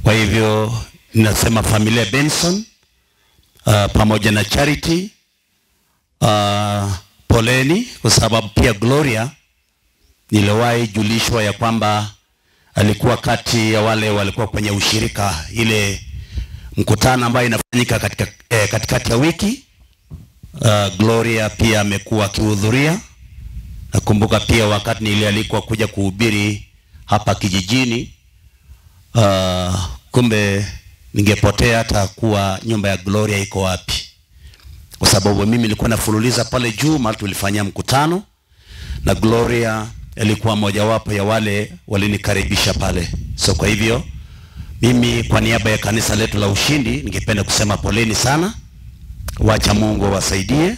Kwa hivyo ninasema familia Benson pamoja na Charity, poleni, kwa sababu pia Gloria niliwahi julishwa ya kwamba alikuwa kati ya wale walikuwa kwenye ushirika ile mkutano ambayo inafanyika katikati ya wiki. Gloria pia amekuwa akihudhuria. Nakumbuka pia wakati nilialikwa kuja kuhubiri hapa kijijini, kumbe ningepotea hata kuwa nyumba ya Gloria iko wapi, kwa sababu mimi nilikuwa nafululiza pale juu mahali tulifanyia mkutano, na Gloria alikuwa mojawapo ya wale walinikaribisha pale. So kwa hivyo mimi kwa niaba ya kanisa letu la Ushindi ningependa kusema poleni sana. Wacha Mungu wasaidie.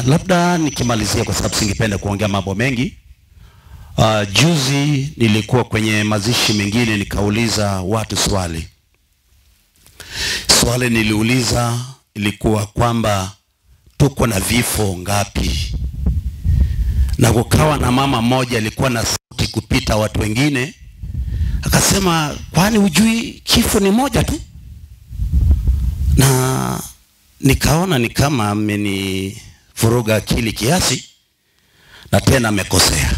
Labda nikimalizia, kwa sababu singependa kuongea mambo mengi. Juzi nilikuwa kwenye mazishi mengine, nikauliza watu swali. Swali niliuliza ilikuwa kwamba tuko na vifo ngapi? Na kukawa na mama moja alikuwa na sauti kupita watu wengine, akasema kwani hujui kifo ni moja tu? Na nikaona ni kama amenivuruga akili kiasi, na tena amekosea.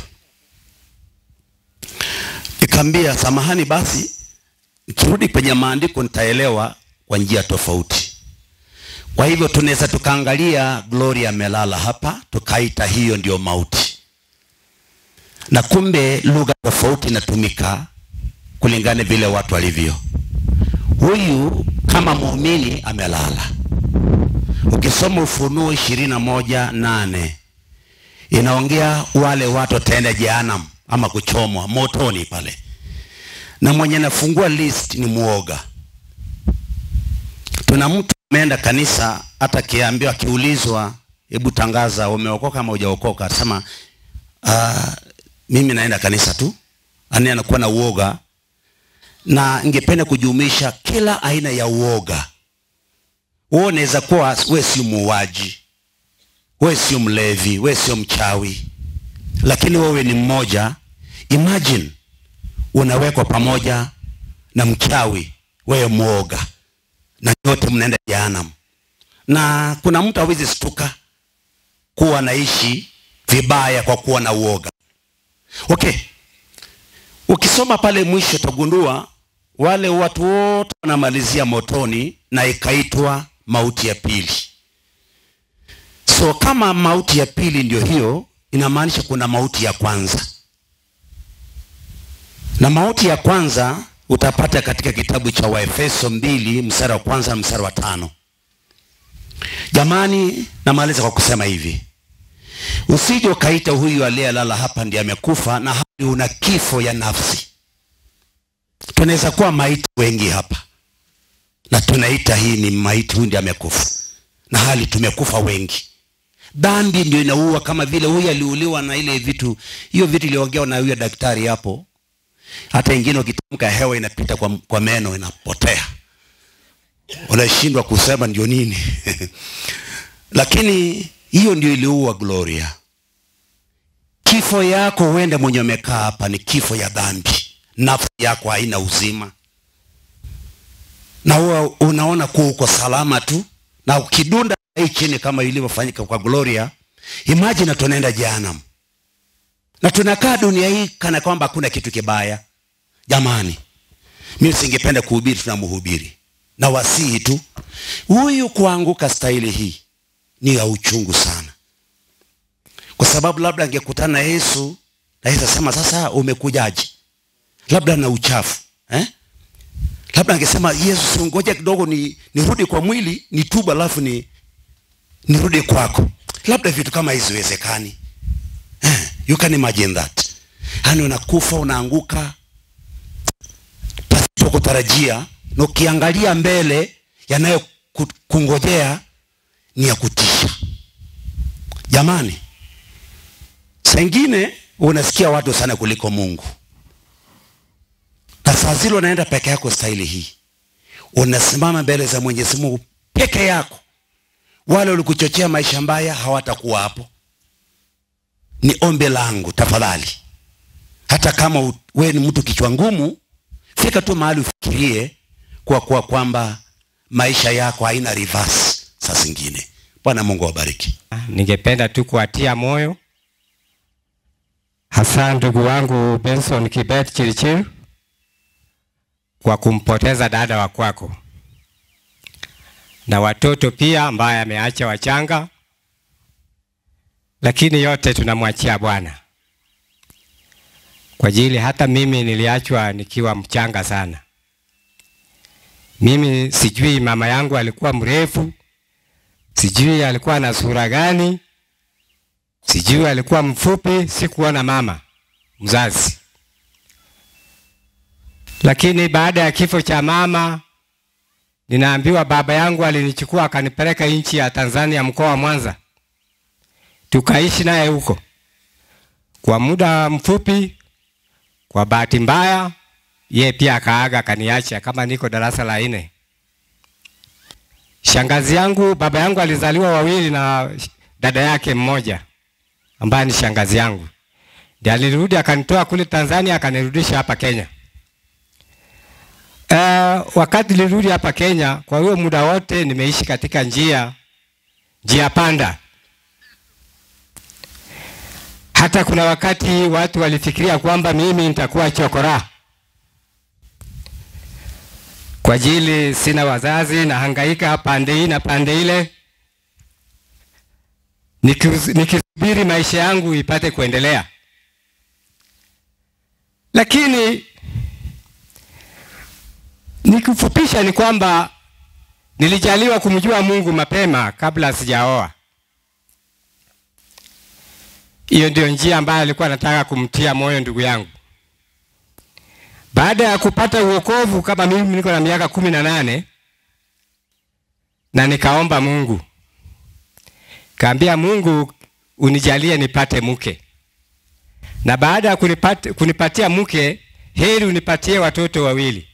Nikamwambia samahani, basi nikirudi kwenye maandiko nitaelewa kwa njia tofauti. Kwa hivyo tunaweza tukaangalia Gloria amelala hapa, tukaita hiyo ndio mauti, na kumbe lugha tofauti inatumika kulingana vile watu walivyo. Huyu kama muumini amelala. Ukisoma Ufunuo 21:8 inaongea wale watu wataenda jehanamu ama kuchomwa motoni pale, na mwenye nafungua list ni muoga. Tuna mtu ameenda kanisa, hata kiambiwa akiulizwa hebu tangaza umeokoka ama hujaokoka, sema mimi naenda kanisa tu. Anakuwa na uoga. Na ningependa kujumisha kila aina ya uoga. Wewe unaweza kuwa wewe si muuaji, wewe si mlevi, wewe si mchawi, lakini wewe ni mmoja. Imagine unawekwa pamoja na mchawi, wewe muoga, na yote mnaenda jehanamu. Na kuna mtu hawezi stuka kuwa naishi vibaya kwa kuwa na uoga. Okay. Ukisoma pale mwisho utagundua wale watu wote wanamalizia motoni, na ikaitwa mauti ya pili. So kama mauti ya pili ndio hiyo, inamaanisha kuna mauti ya kwanza. Na mauti ya kwanza utapata katika kitabu cha Waefeso 2:1 na 5. Jamani, namaliza kwa kusema hivi. Usije ukaita huyu aliyelala hapa ndiye amekufa, na hali una kifo ya nafsi. Tunaweza kuwa maiti wengi hapa, na tunaita hii ni maiti, huyu ndiye amekufa, na hali tumekufa wengi. Dhambi ndio inaua, kama vile huyu aliuliwa na ile vitu, hiyo vitu iliongea na huyo daktari hapo. Hata ingine ukitamka hewa inapita kwa meno inapotea, unashindwa kusema ndio nini. Lakini hiyo ndio iliua Gloria. Kifo yako uende mwenye umekaa hapa ni kifo ya dhambi. Nafsi yako haina uzima. Na unaona kuwa uko salama tu. Na ukidunda hii chini kama ilivyofanyika kwa Gloria, imagine tunaenda jehanamu. Na tunakaa dunia hii kana kwamba hakuna kitu kibaya. Jamani, mimi singependa kuhubiri, tunamhubiri. Na wasihi tu, huyu kuanguka staili hii ni ya uchungu sana. Kwa sababu labda angekutana na Yesu, na Yesu asema sasa umekujaje? Labda na uchafu, labda angesema Yesu ngoja kidogo nirudi kwa mwili, nitubu alafu nirudi kwako. Labda vitu kama hizo wezekani. You can imagine that. Hani unakufa, unaanguka pasipo kutarajia, na ukiangalia mbele yanayo kungojea ni ya kutisha. Jamani, sengine unasikia watu sana kuliko Mungu. Na saa zile unaenda peke yako staili hii. Unasimama mbele za Mwenyezi Mungu peke yako. Wale walikuchochea maisha mbaya hawatakuwa hapo. Ni ombi langu, tafadhali. Hata kama wewe ni mtu kichwa ngumu, fika tu mahali ufikirie kwamba maisha yako haina reverse saa zingine. Bwana Mungu awabariki. Ningependa tu kuatia moyo hasa ndugu wangu Benson Kibet Chirichiri kwa kumpoteza dada wa kwako, na watoto pia ambaye ameacha wachanga, lakini yote tunamwachia Bwana. Kwa ajili hata mimi niliachwa nikiwa mchanga sana. Mimi sijui mama yangu alikuwa mrefu, sijui alikuwa na sura gani, sijui alikuwa mfupi, sikuona mama mzazi. Lakini baada ya kifo cha mama, ninaambiwa baba yangu alinichukua akanipeleka nchi ya Tanzania, mkoa wa Mwanza. Tukaishi naye huko kwa muda mfupi. Kwa bahati mbaya yeye pia akaaga, akaniacha kama niko darasa la 4. Shangazi yangu, baba yangu alizaliwa wawili na dada yake mmoja ambaye ni shangazi yangu. Ndiye alirudi akanitoa kule Tanzania akanirudisha hapa Kenya. Wakati nilirudi hapa Kenya, kwa hiyo muda wote nimeishi katika njia panda. Hata kuna wakati watu walifikiria kwamba mimi nitakuwa chokora. Kwa ajili sina wazazi na hangaika pande hii na pande ile, nikisubiri maisha yangu ipate kuendelea. Lakini nikufupisha ni kwamba nilijaliwa kumjua Mungu mapema kabla sijaoa. Hiyo ndio njia ambayo alikuwa nataka kumtia moyo ndugu yangu. Baada ya kupata uokovu, kama mimi niko na miaka 18, na nikaomba Mungu. Kaambia Mungu unijalie nipate mke. Na baada ya kunipatia mke, heri unipatie watoto wawili,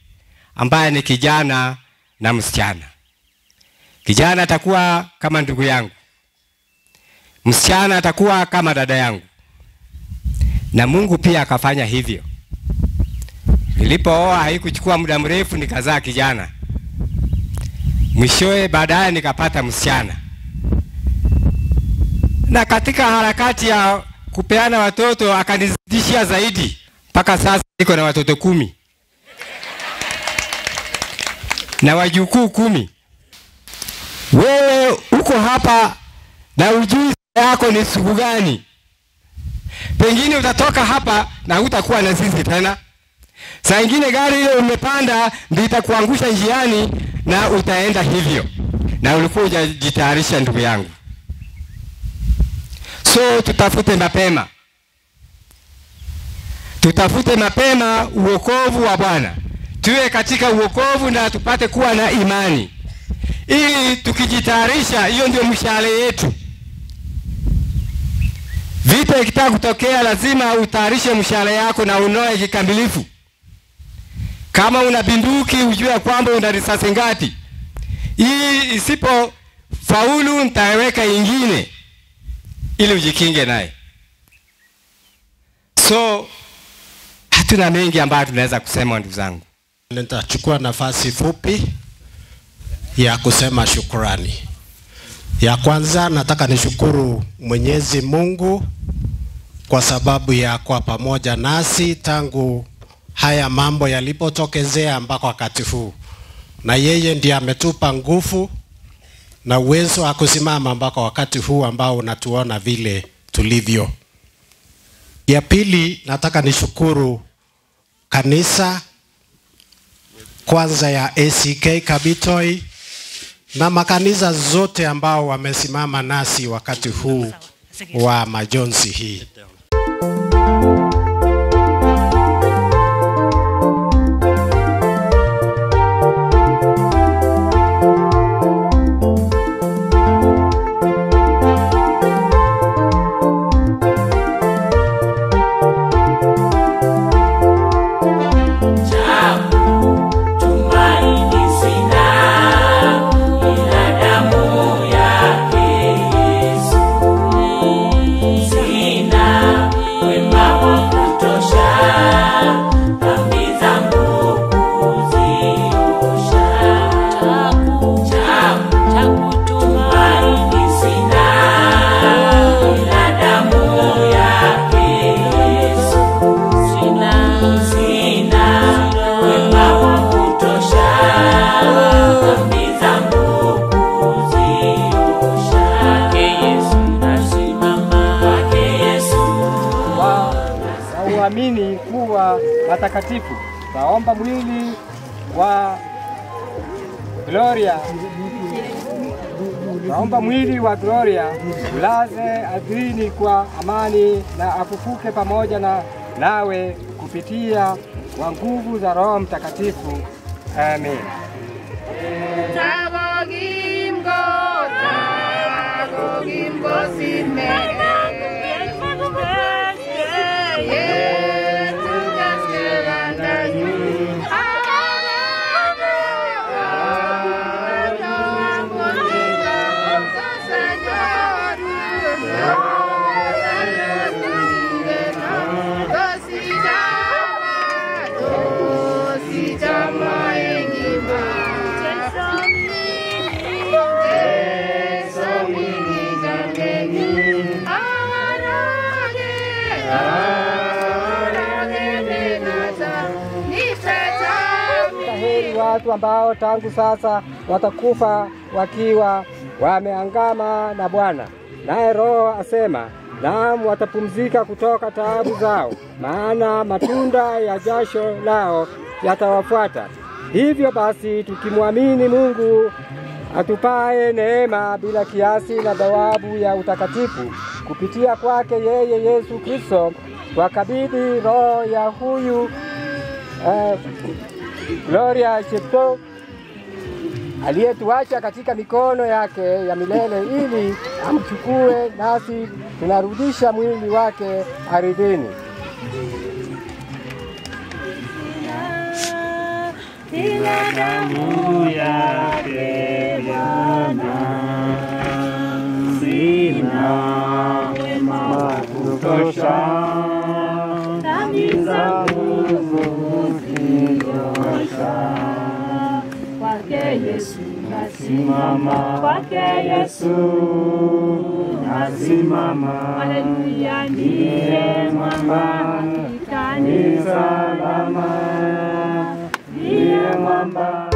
ambaye ni kijana na msichana. Kijana atakuwa kama ndugu yangu, msichana atakuwa kama dada yangu. Na Mungu pia akafanya hivyo. Nilipooa haikuchukua muda mrefu nikazaa kijana. Mwishowe baadaye nikapata msichana. Na katika harakati ya kupeana watoto akanizidishia zaidi. Mpaka sasa niko na watoto 10. Na wajukuu 10. Wewe uko hapa na ujui yako ni siku gani. Pengine utatoka hapa na hutakuwa na sisi tena. Saa ingine gari ile umepanda ndio itakuangusha njiani na utaenda hivyo. Na ulikuwa hujajitayarisha ndugu yangu. So tutafute mapema. Tutafute mapema uokovu wa Bwana. Tuwe katika uokovu na tupate kuwa na imani. Ili tukijitayarisha, hiyo ndio mshale yetu. Vita ikitaka kutokea lazima utayarishe mshale yako na unoe kikamilifu. Kama una bunduki ujue kwamba una risasi ngapi. Hii isipo ukifaulu nitaweka ingine ili ujikinge naye. So hatuna mengi ambayo tunaweza kusema ndugu zangu. Nitachukua nafasi fupi ya kusema shukrani. Ya kwanza nataka nishukuru Mwenyezi Mungu kwa sababu ya kwa pamoja nasi tangu haya mambo yalipotokezea mpaka wakati huu. Na yeye ndiye ametupa nguvu na uwezo wa kusimama mpaka wakati huu ambao unatuona vile tulivyo. Ya pili nataka nishukuru kanisa kwanza ya ACK Kabitoi na makanisa zote ambao wamesimama nasi wakati huu wa majonzi hii. Amini kuwa watakatifu. Naomba mwili wa Gloria, naomba mwili wa Gloria ulaze ardhini kwa amani na afufuke pamoja nawe kupitia kwa nguvu za Roho Mtakatifu. Amen. Watu ambao tangu sasa watakufa wakiwa wameangama na Bwana. Naye Roho asema, naam, watapumzika kutoka taabu zao, maana matunda ya jasho lao yatawafuata. Hivyo basi tukimwamini Mungu atupae neema bila kiasi na thawabu ya utakatifu kupitia kwake yeye Yesu Kristo, twakabidhi roho ya huyu Gloria Chepto aliyetuacha katika mikono yake ya milele ili amchukue, nasi tunarudisha mwili wake ardhini. Ila damu yake Bwana, sina wema kutosha, dhambi zangu zitosha. Kwake Yesu nasimama, kwake Yesu nasimama. Haleluya, ndiye mwamba, ni salama, ndiye mwamba.